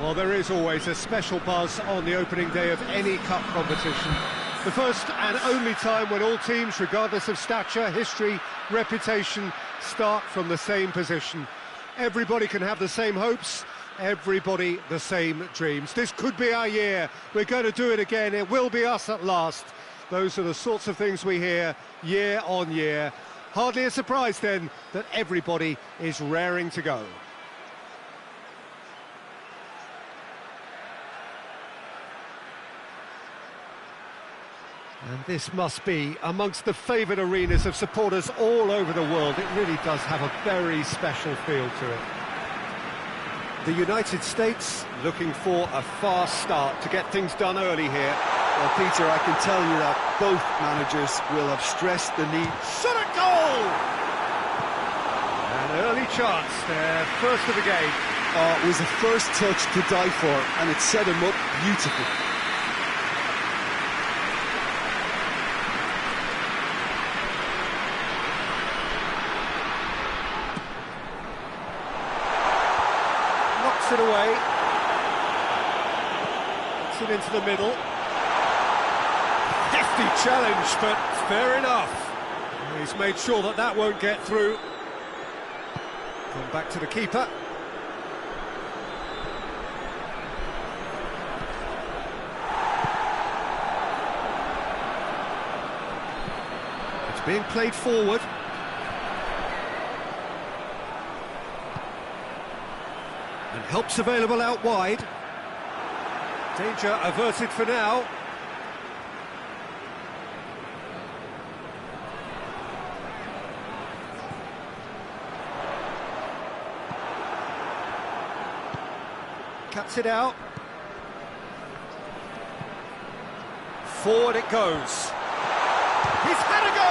Well, there is always a special buzz on the opening day of any cup competition. The first and only time when all teams, regardless of stature, history, reputation, start from the same position. Everybody can have the same hopes, everybody the same dreams. This could be our year. We're going to do it again. It will be us at last. Those are the sorts of things we hear year on year. Hardly a surprise then that everybody is raring to go. And this must be amongst the favoured arenas of supporters all over the world. It really does have a very special feel to it. The United States looking for a fast start to get things done early here. Well, Peter, I can tell you that both managers will have stressed the need. Shot at goal! An early chance there, first of the game. Oh, it was a first touch to die for, and it set him up beautifully. Knocks it away. Puts it into the middle. Hefty challenge, but fair enough. He's made sure that that won't get through. Come back to the keeper. It's being played forward. And help's available out wide. Danger averted for now. Cuts it out. Forward it goes. He's had a go!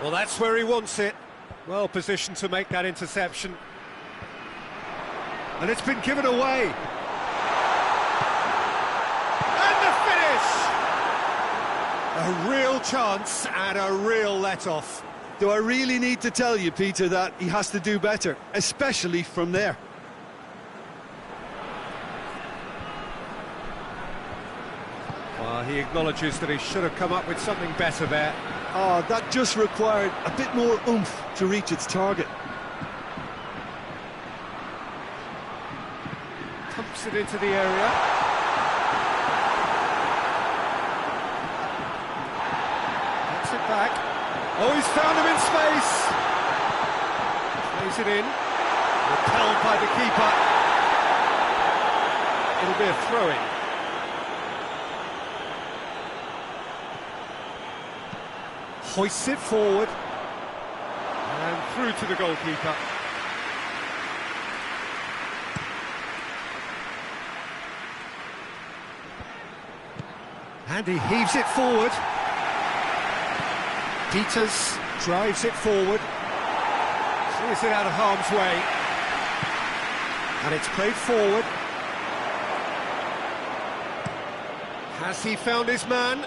Well, that's where he wants it. Well positioned to make that interception. And it's been given away. And the finish! A real chance and a real let-off. Do I really need to tell you, Peter, that he has to do better, especially from there? Well, he acknowledges that he should have come up with something better there. Oh, that just required a bit more oomph to reach its target. Pumps it into the area. Gets it back. Oh, he's found him in space. Plays it in. Repelled by the keeper. It'll be a throw-in. Hoists it forward. And through to the goalkeeper. And he heaves it forward. Peters drives it forward, clears it out of harm's way, and it's played forward. Has he found his man?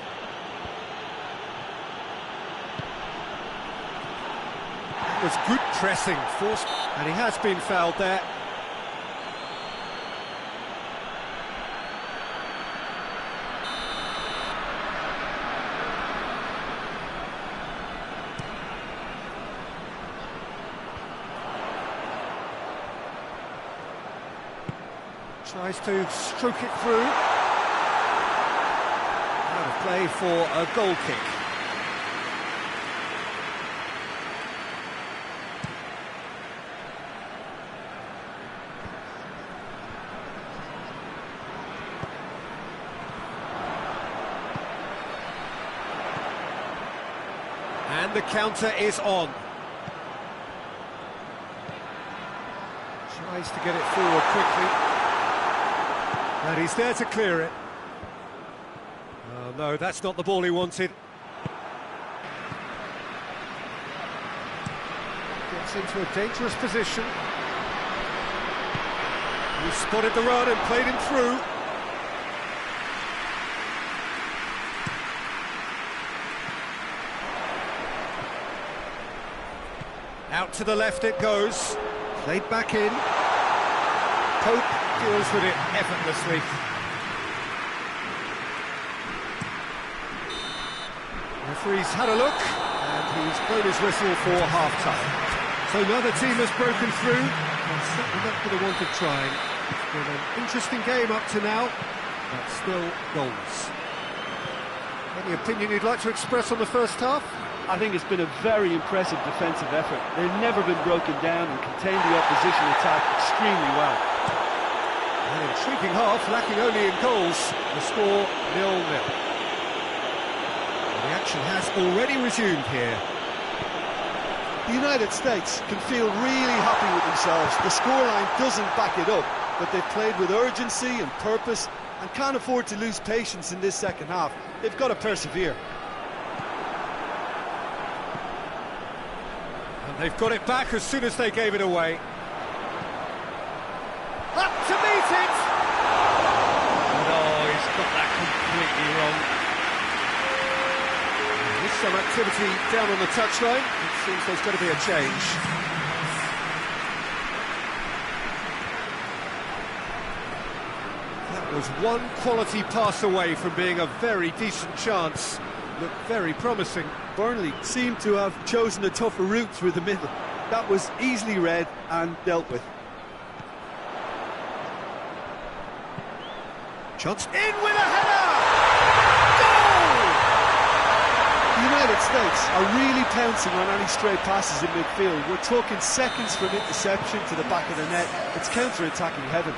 That was good pressing, forced, and he has been fouled there. Tries to stroke it through. Out of play for a goal kick. And the counter is on. Tries to get it forward quickly. And he's there to clear it. Oh, no, that's not the ball he wanted. Gets into a dangerous position. He spotted the run and played him through. Out to the left it goes. Played back in. Pope deals with it effortlessly. Referee's had a look, and he's blown his whistle for half-time. So neither team has broken through, and certainly not for the want of trying. It's been an interesting game up to now, but still goals. Any opinion you'd like to express on the first half? I think it's been a very impressive defensive effort. They've never been broken down and contained the opposition attack extremely well. An intriguing half, lacking only in goals. The score 0-0. The action has already resumed here. The United States can feel really happy with themselves. The scoreline doesn't back it up, but they've played with urgency and purpose and can't afford to lose patience in this second half. They've got to persevere. And they've got it back as soon as they gave it away. Up to meet it! No, he's got that completely wrong. There's some activity down on the touchline. It seems there's got to be a change. That was one quality pass away from being a very decent chance. Looked very promising. Burnley seemed to have chosen a tougher route through the middle. That was easily read and dealt with. Chance in with a header! Goal! The United States are really pouncing on any stray passes in midfield. We're talking seconds from interception to the back of the net. It's counter-attacking heaven.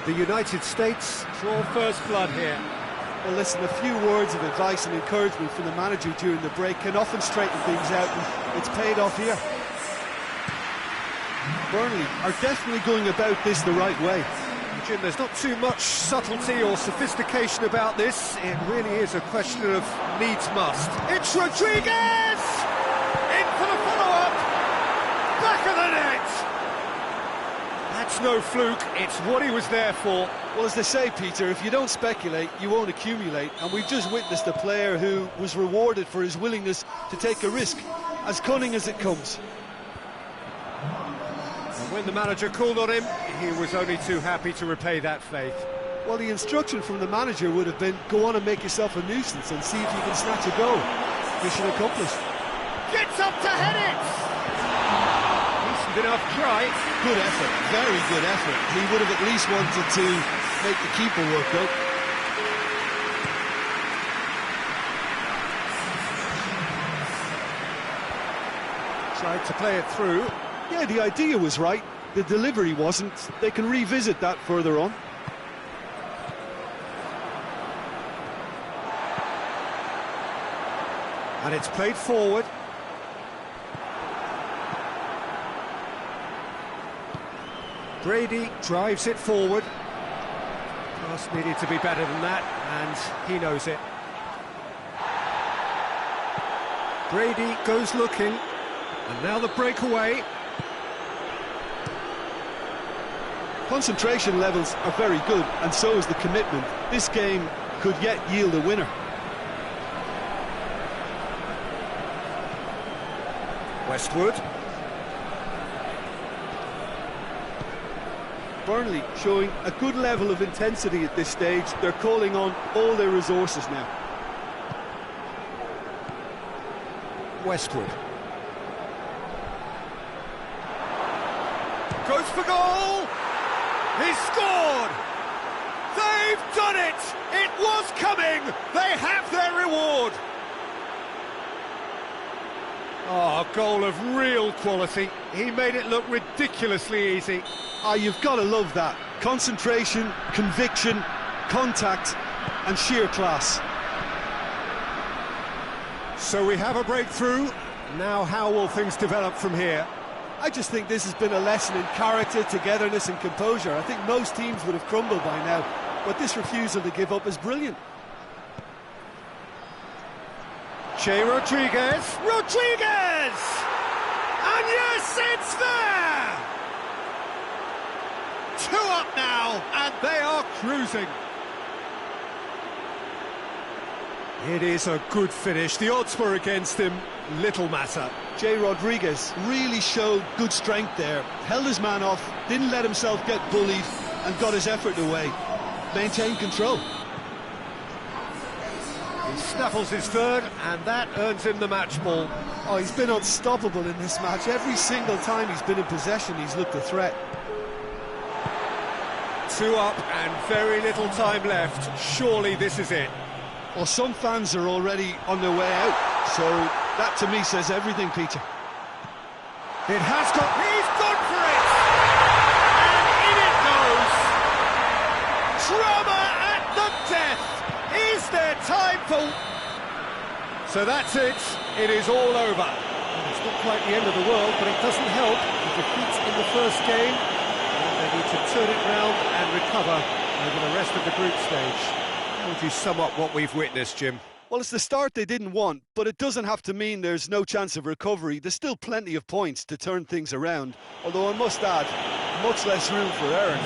The United States draw first blood here. Well, listen, a few words of advice and encouragement from the manager during the break can often straighten things out, and it's paid off here. Burnley are definitely going about this the right way. Jim, there's not too much subtlety or sophistication about this. It really is a question of needs must. It's Rodriguez! In for the follow-up! Back of the net! That's no fluke, it's what he was there for. Well, as they say, Peter, if you don't speculate, you won't accumulate. And we've just witnessed a player who was rewarded for his willingness to take a risk, as cunning as it comes. And when the manager called on him, he was only too happy to repay that faith. Well, the instruction from the manager would have been, go on and make yourself a nuisance and see if you can snatch a goal. Mission accomplished. Gets up to head it! Decent enough try. Good effort, very good effort. He would have at least wanted to make the keeper work out. Tried to play it through. Yeah, the idea was right. The delivery wasn't. They can revisit that further on. And it's played forward. Brady drives it forward. Pass needed to be better than that, and he knows it. Brady goes looking, and now the breakaway. Concentration levels are very good, and so is the commitment. This game could yet yield a winner. Westwood. Burnley showing a good level of intensity at this stage. They're calling on all their resources now. Westwood. Goes for goal! He's scored! They've done it! It was coming! They have their reward! Oh, a goal of real quality. He made it look ridiculously easy. Ah, you've got to love that. Concentration, conviction, contact, and sheer class. So we have a breakthrough. Now how will things develop from here? I just think this has been a lesson in character, togetherness and composure. I think most teams would have crumbled by now, but this refusal to give up is brilliant. Rodriguez! Rodriguez! And yes, it's there! 2 up now, and they are cruising. It is a good finish. The odds were against him, little matter. Jay Rodriguez really showed good strength there, held his man off, didn't let himself get bullied, and got his effort away. Maintained control. He snaffles his third, and that earns him the match ball. Oh, he's been unstoppable in this match. Every single time he's been in possession, he's looked a threat. 2 up and very little time left. Surely this is it. Well, some fans are already on their way out, so that to me says everything, Peter. It has got... He's gone for it! And in it goes! Drama at the death! Is there time for... So that's it. It is all over. It's not quite the end of the world, but it doesn't help. The defeat in the first game, and they need to turn it round and recover over the rest of the group stage. How would you sum up what we've witnessed, Jim? Well, it's the start they didn't want, but it doesn't have to mean there's no chance of recovery. There's still plenty of points to turn things around, although I must add, much less room for error.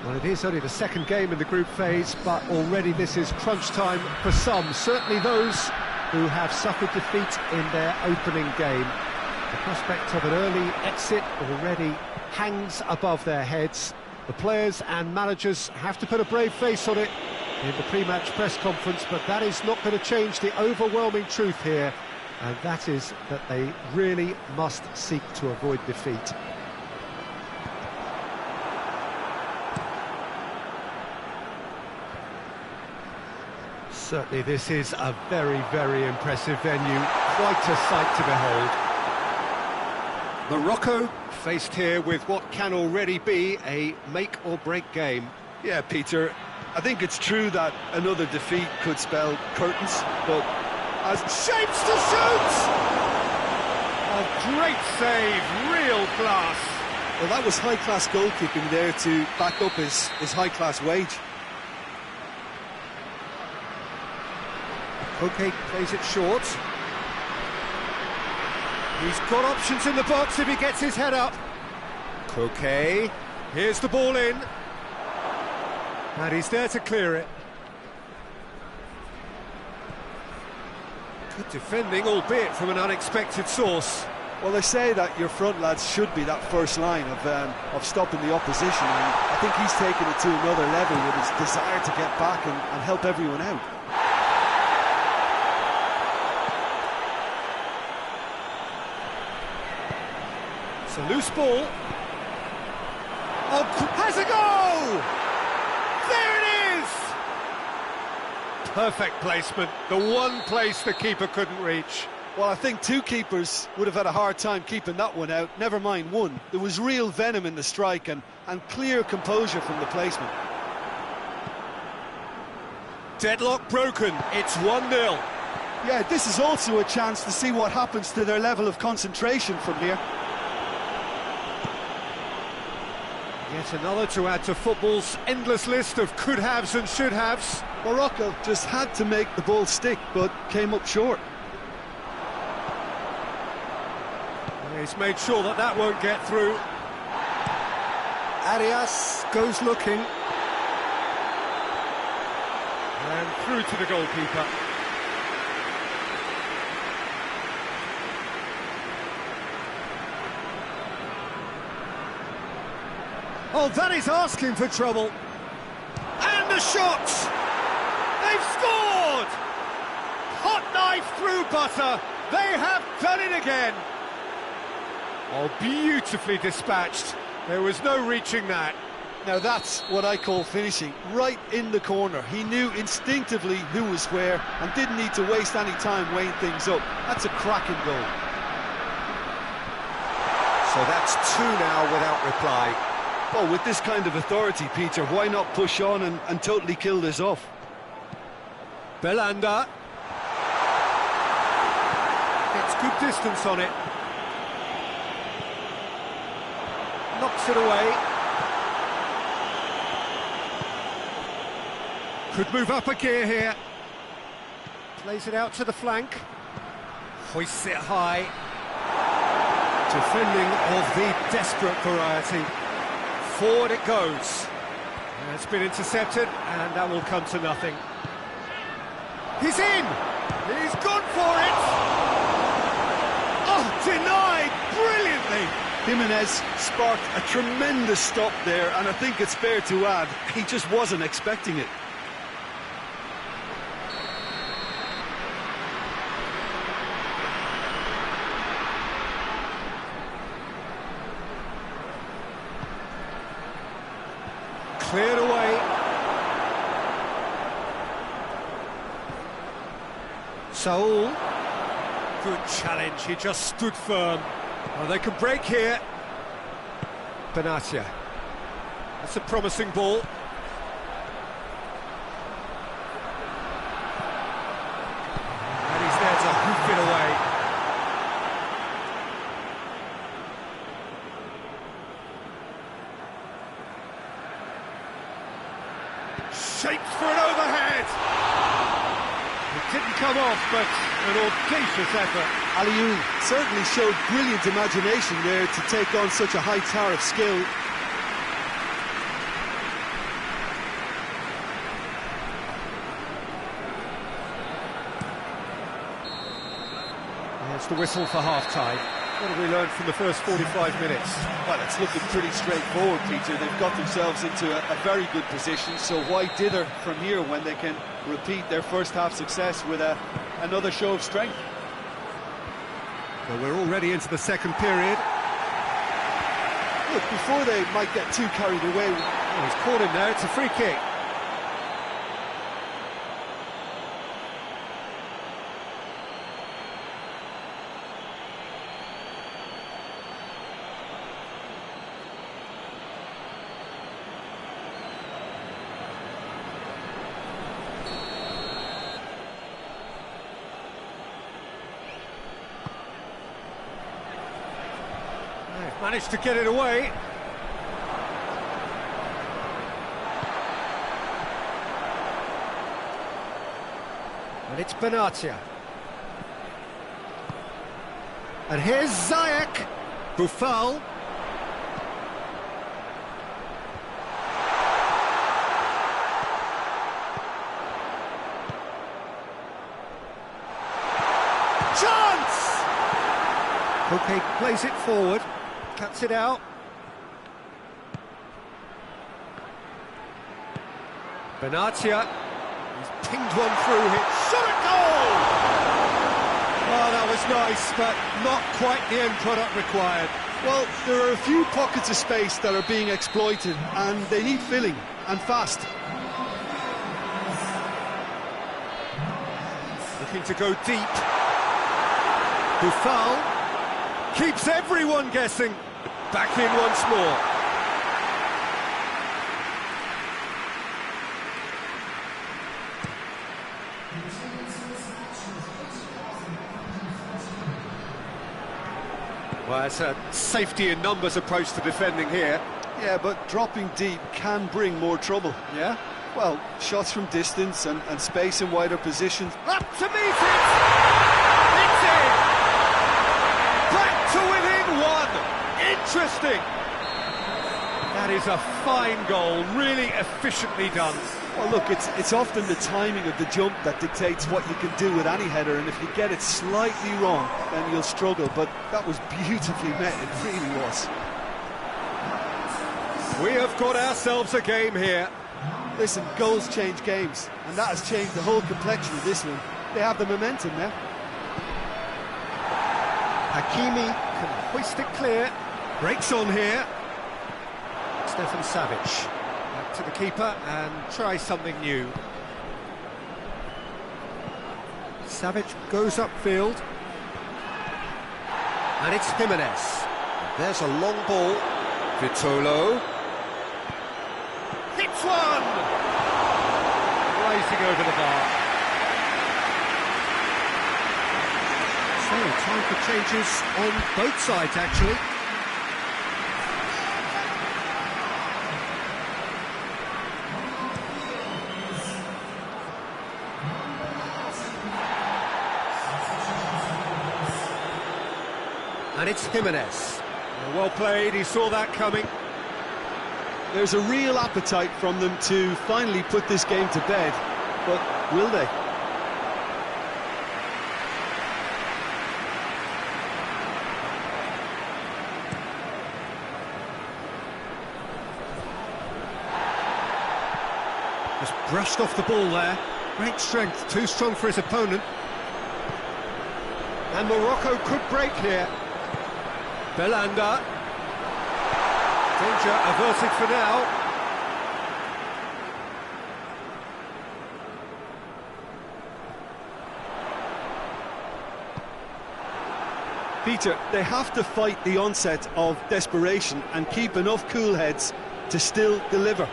Well, it is only the second game in the group phase, but already this is crunch time for some, certainly those who have suffered defeat in their opening game. The prospect of an early exit already hangs above their heads. The players and managers have to put a brave face on it in the pre-match press conference, but that is not going to change the overwhelming truth here, and that is that they really must seek to avoid defeat. Certainly this is a very, very impressive venue, quite a sight to behold. Morocco faced here with what can already be a make-or-break game. Yeah, Peter, I think it's true that another defeat could spell curtains, but as shapes to shoot! A great save, real class. Well, that was high-class goalkeeping there to back up his high-class wage. Okay, plays it short. He's got options in the box if he gets his head up. Okay, here's the ball in. And he's there to clear it. Good defending, albeit from an unexpected source. Well, they say that your front lads should be that first line of stopping the opposition, and I think he's taken it to another level with his desire to get back and help everyone out. It's a loose ball. Oh, has a go! There it is! Perfect placement, the one place the keeper couldn't reach. Well, I think two keepers would have had a hard time keeping that one out, never mind one. There was real venom in the strike and clear composure from the placement. Deadlock broken, it's 1-0. Yeah, this is also a chance to see what happens to their level of concentration from here. Yet another to add to football's endless list of could-haves and should-haves. Morocco just had to make the ball stick, but came up short. He's made sure that that won't get through. Arias goes looking. And through to the goalkeeper. Oh, that is asking for trouble. And the shot! They've scored! Hot knife through butter. They have done it again. Oh, beautifully dispatched. There was no reaching that. Now that's what I call finishing, right in the corner. He knew instinctively who was where and didn't need to waste any time weighing things up. That's a cracking goal. So that's 2 now without reply. Well, with this kind of authority, Peter, why not push on and totally kill this off? Belanda. Gets good distance on it. Knocks it away. Could move up a gear here. Plays it out to the flank. Hoists it high. Defending of the desperate variety. Forward it goes. It's been intercepted, and that will come to nothing. He's in! He's gone for it! Oh, denied brilliantly! Jimenez sparked a tremendous stop there, and I think it's fair to add, he just wasn't expecting it. Cleared away. Saul. Good challenge, he just stood firm. Well, they can break here. Benatia. That's a promising ball. And he's there to hoof it away. Shapes for an overhead. It didn't come off, but an audacious effort. Aliou certainly showed brilliant imagination there to take on such a high tower of skill. There's the whistle for half-time. What have we learned from the first 45 minutes? Well, it's looking pretty straightforward, Peter. They've got themselves into a very good position, so why dither from here when they can repeat their first half success with another show of strength? Well, we're already into the second period. Look, before they might get too carried away... Oh, he's caught him there, it's a free kick. Managed to get it away. And it's Benatia. And here's Ziyech. Buffal. Chance! Okay, plays it forward. Cuts it out. Benatia. He's pinged one through here. Shot at goal! Oh, that was nice, but not quite the end product required. Well, there are a few pockets of space that are being exploited, and they need filling, and fast. Looking to go deep. Buffal keeps everyone guessing. Back in once more. Well, it's a safety in numbers approach to defending here. Yeah, but dropping deep can bring more trouble. Yeah? Well, shots from distance and space in wider positions. Up to meet it! It's in! Back to within one! Interesting! That is a fine goal, really efficiently done. Well, look, it's often the timing of the jump that dictates what you can do with any header, and if you get it slightly wrong, then you'll struggle, but that was beautifully met, it really was. We have got ourselves a game here. Listen, goals change games, and that has changed the whole complexion of this one. They have the momentum now. Hakimi can hoist it clear. Breaks on here. Stefan Savic. Back to the keeper and try something new. Savic goes upfield. And it's Jimenez. There's a long ball. Vitolo. Hits one! Rising over the bar. So, time for changes on both sides, actually. And it's Jimenez. Well played, he saw that coming. There's a real appetite from them to finally put this game to bed, but will they? Just brushed off the ball there. Great strength, too strong for his opponent. And Morocco could break here. Belanda. Danger averted for now. Peter, they have to fight the onset of desperation and keep enough cool heads to still deliver.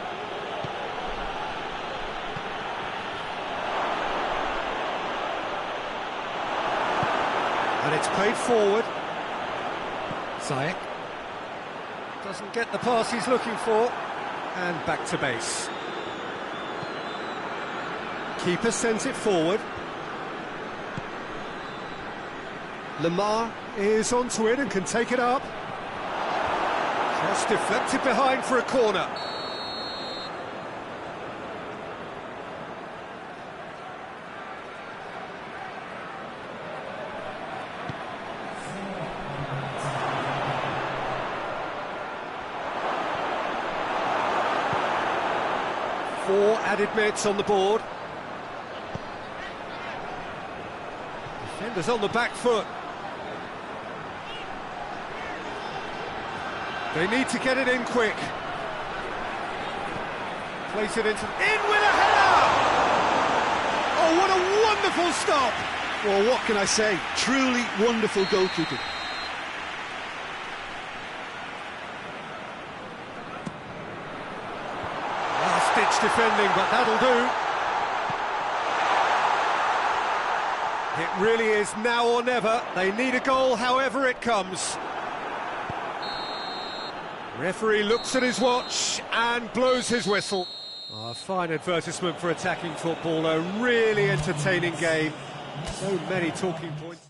And it's played forward. Ziyech doesn't get the pass he's looking for, and back to base. Keeper sends it forward. Lamar is onto it and can take it up. Cross deflected behind for a corner. added minutes on the board. Defenders on the back foot. They need to get it in quick. Place it into... In with a header! Oh, what a wonderful stop! Well, what can I say? Truly wonderful goalkeeping. Last-ditch defending, but that'll do. It really is now or never. They need a goal however it comes. Referee looks at his watch and blows his whistle. A fine advertisement for attacking football, a really entertaining game. So many talking points.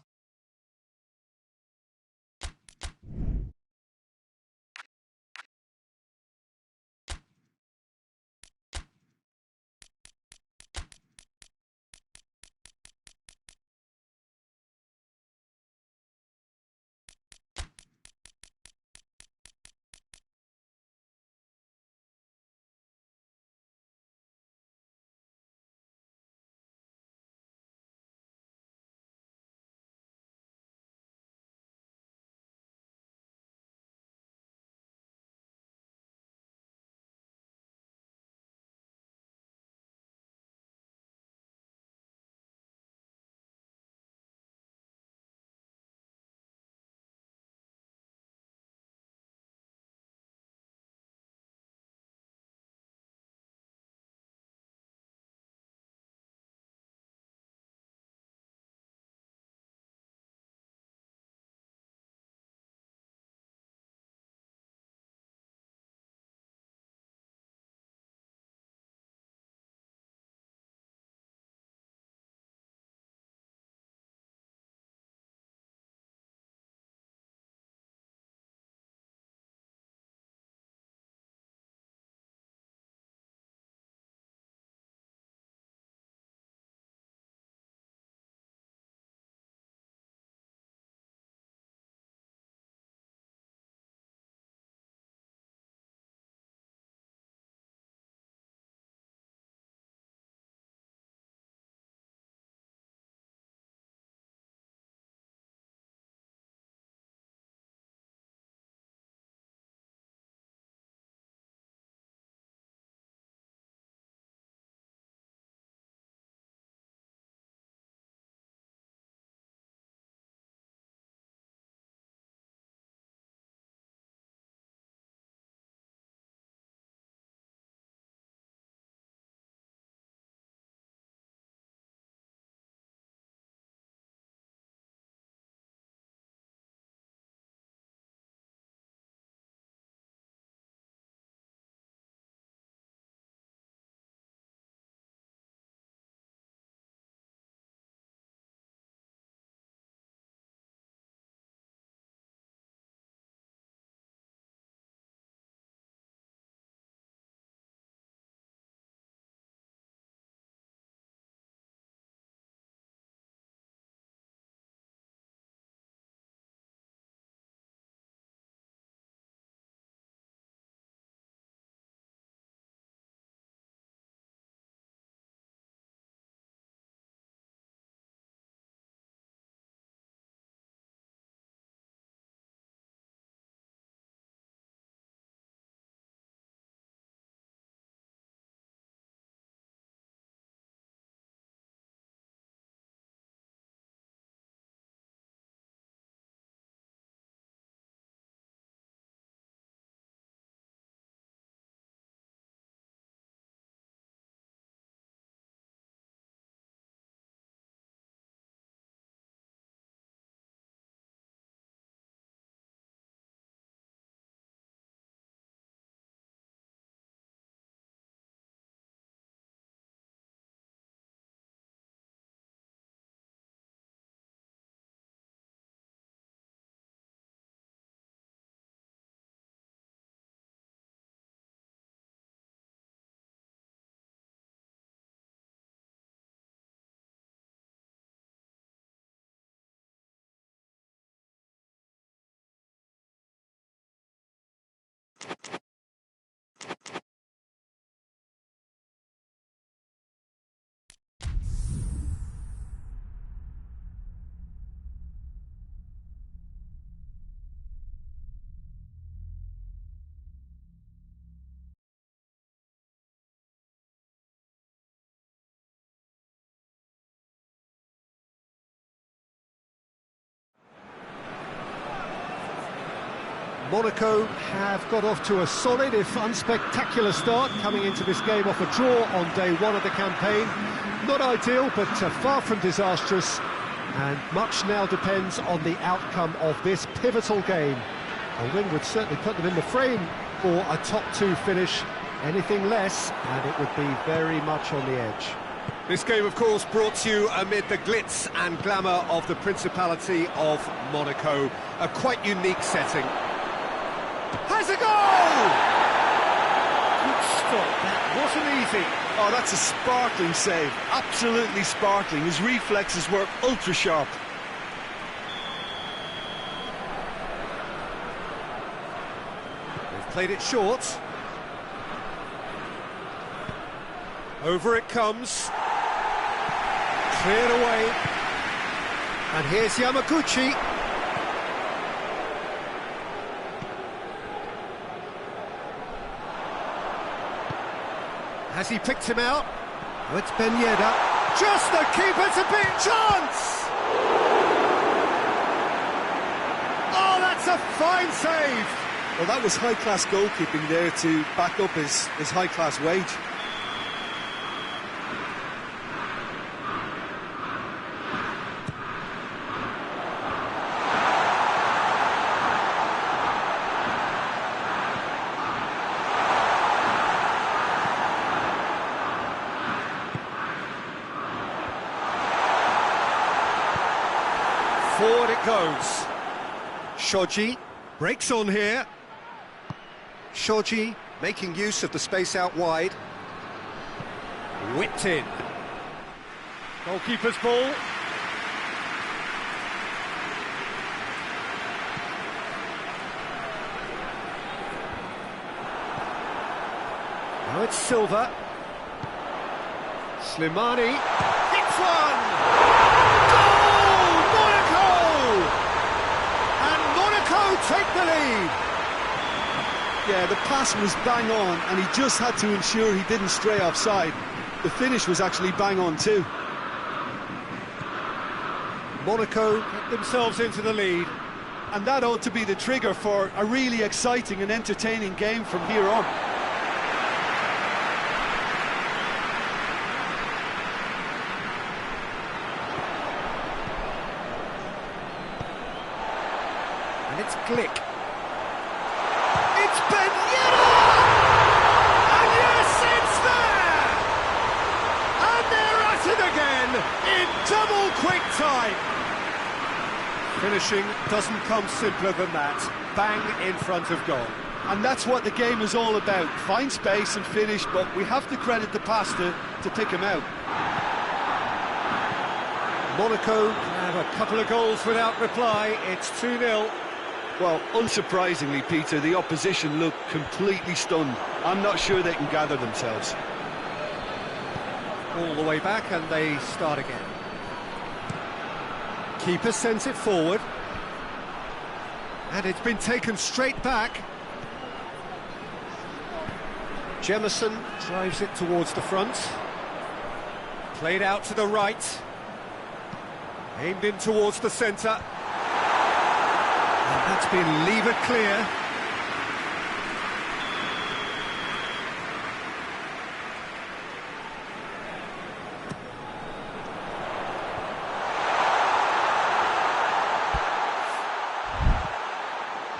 Monaco have got off to a solid, if unspectacular start, coming into this game off a draw on day one of the campaign. Not ideal, but far from disastrous, and much now depends on the outcome of this pivotal game. A win would certainly put them in the frame for a top two finish. Anything less, and it would be very much on the edge. This game, of course, brought to you amid the glitz and glamour of the Principality of Monaco. A quite unique setting. Has a goal! Good stop, that wasn't easy. Oh, that's a sparkling save, absolutely sparkling. His reflexes were ultra-sharp. They've played it short. Over it comes. Cleared away. And here's Yamaguchi. Has he picked him out? Oh, it's Ben Yedder. Just the keeper to beat. Chance! Oh, that's a fine save! Well, that was high-class goalkeeping there to back up his high-class wage. Forward it goes. Shoji breaks on here. Shoji making use of the space out wide. Whipped in. Goalkeeper's ball. Now it's Silva. Slimani hits one! Take the lead. Yeah, the pass was bang on, and he just had to ensure he didn't stray offside. The finish was actually bang on too. Monaco get themselves into the lead, and that ought to be the trigger for a really exciting and entertaining game from here on. And it's Glick. It's Ben Yedder! And yes, it's there! And they're at it again in double quick time. Finishing doesn't come simpler than that. Bang in front of goal. And that's what the game is all about. Find space and finish, but we have to credit the pass to pick him out. Monaco have a couple of goals without reply. It's 2-0. Well, unsurprisingly, Peter, the opposition look completely stunned. I'm not sure they can gather themselves. All the way back, and they start again. Keeper sends it forward. And it's been taken straight back. Jemison drives it towards the front. Played out to the right. Aimed in towards the centre. And that's been levered clear.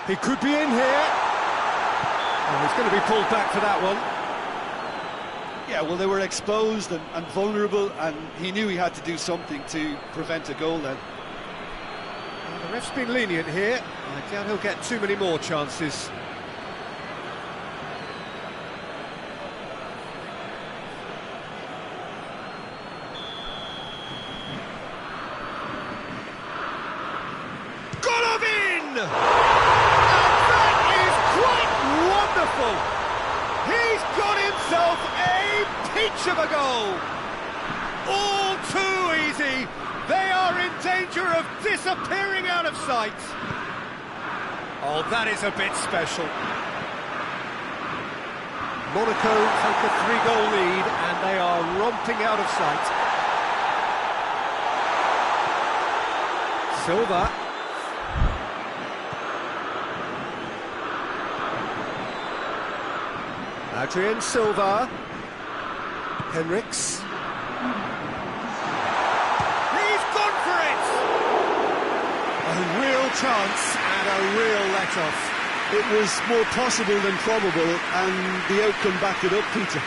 He could be in here. Oh, he's going to be pulled back for that one. Yeah, well, they were exposed and vulnerable, and he knew he had to do something to prevent a goal then. Well, the ref's been lenient here. I doubt he'll get too many more chances. Golovin! And that is quite wonderful! He's got himself a peach of a goal! All too easy! They are in danger of disappearing out of sight! Oh, that is a bit special. Monaco take a 3-goal lead and they are romping out of sight. Silva. Adrian Silva. Henriks. He's gone for it! A real chance and a real let-off. It was more possible than probable, and the outcome backed it up, Peter.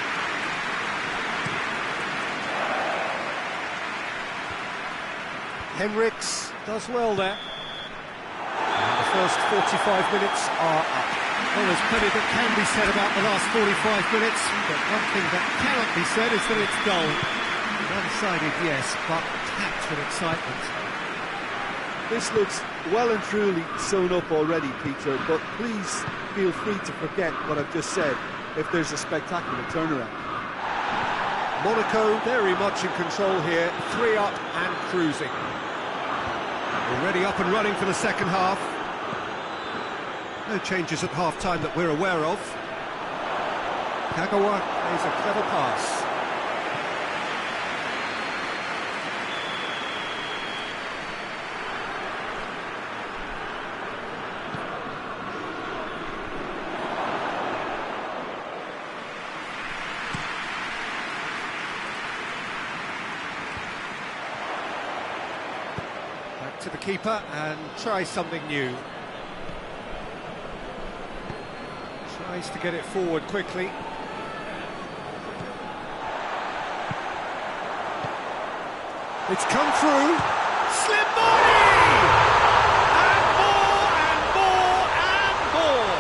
Henriks does well there. And the first 45 minutes are up. Well, there's plenty that can be said about the last 45 minutes, but one thing that cannot be said is that it's dull. One-sided, yes, but packed with excitement. This looks well and truly sewn up already, Peter, but please feel free to forget what I've just said if there's a spectacular turnaround. Monaco very much in control here, 3 up and cruising. Already up and running for the second half. No changes at half-time that we're aware of. Kagawa plays a clever pass. Back to the keeper and try something new. Tries to get it forward quickly. It's come through. Slim body! And more and more and more.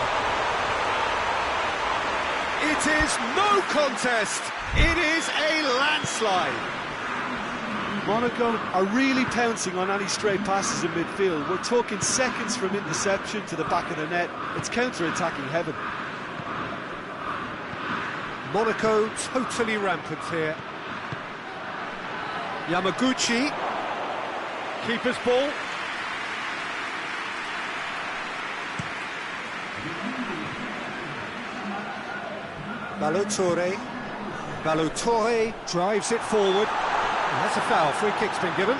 It is no contest. It is a landslide. Monaco are really pouncing on any stray passes in midfield. We're talking seconds from interception to the back of the net. It's counter-attacking heaven. Monaco totally rampant here. Yamaguchi. Keeper's ball. Balotore. Balotore drives it forward. And that's a foul. Free kick's been given.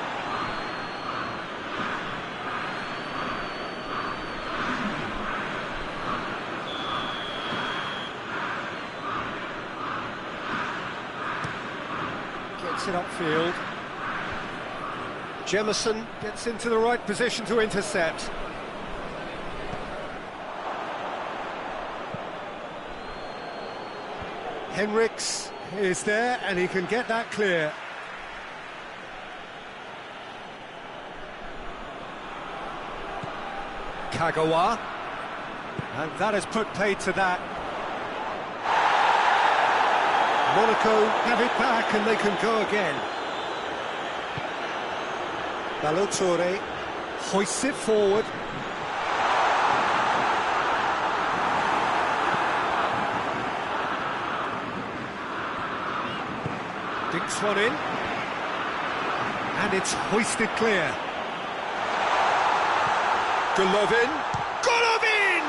Gets it upfield. Jemison gets into the right position to intercept. Henriks is there and he can get that clear. Kagawa, and that has put paid to that. Monaco have it back and they can go again. Balotore hoists it forward. Dinks one in, and it's hoisted clear. Golovin! Golovin!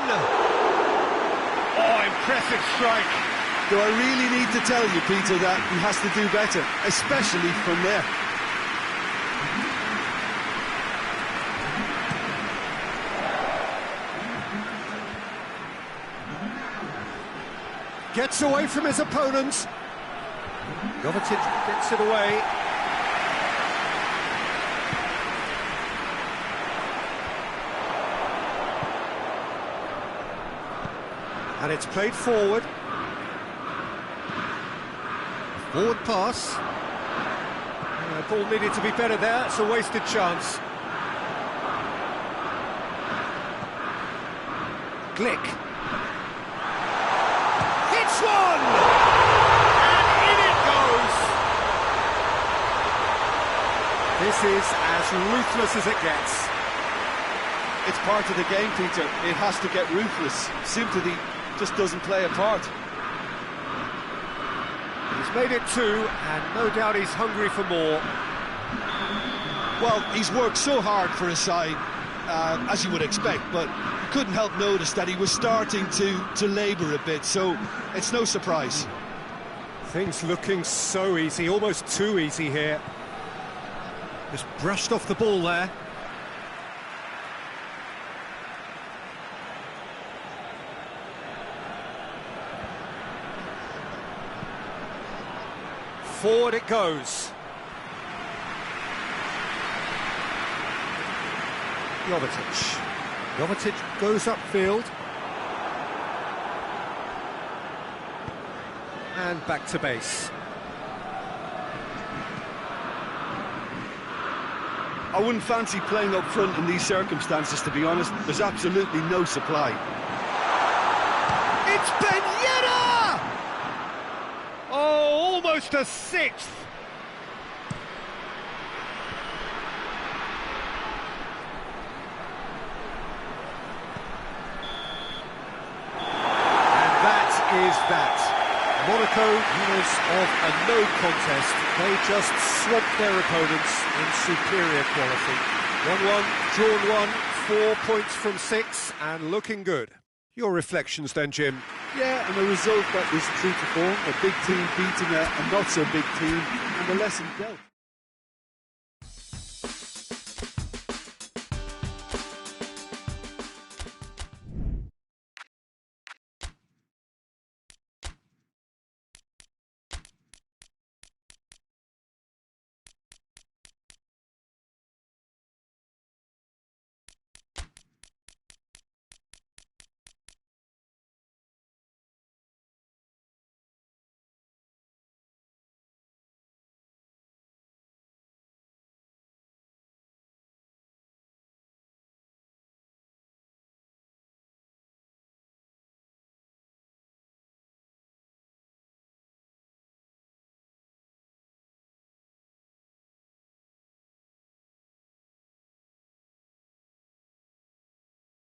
Oh, impressive strike. Do I really need to tell you, Peter, that he has to do better, especially from there? Gets away from his opponent. Jovetic gets it away. And it's played forward. Forward pass. Ball needed to be better there. It's a wasted chance. Glick. Hits one! And in it goes! This is as ruthless as it gets. It's part of the game, Peter. It has to get ruthless. Sympathy just doesn't play a part. He's made it 2, and no doubt he's hungry for more. Well, he's worked so hard for his side, as you would expect, but couldn't help notice that he was starting to labour a bit, so it's no surprise. Things looking so easy, almost too easy here. Just brushed off the ball there. forward it goes. Jovetic goes upfield. And back to base. I wouldn't fancy playing up front in these circumstances, to be honest. There's absolutely no supply. It's Ben Yedder! Oh, almost a sixth. And that is that. Monaco, winners of a no contest. They just swamped their opponents in superior quality. 1-1, drawn 1, 4 points from 6, and looking good. Your reflections then, Jim? Yeah, and a result that was true to form. A big team beating a not-so-big team, and the lesson dealt.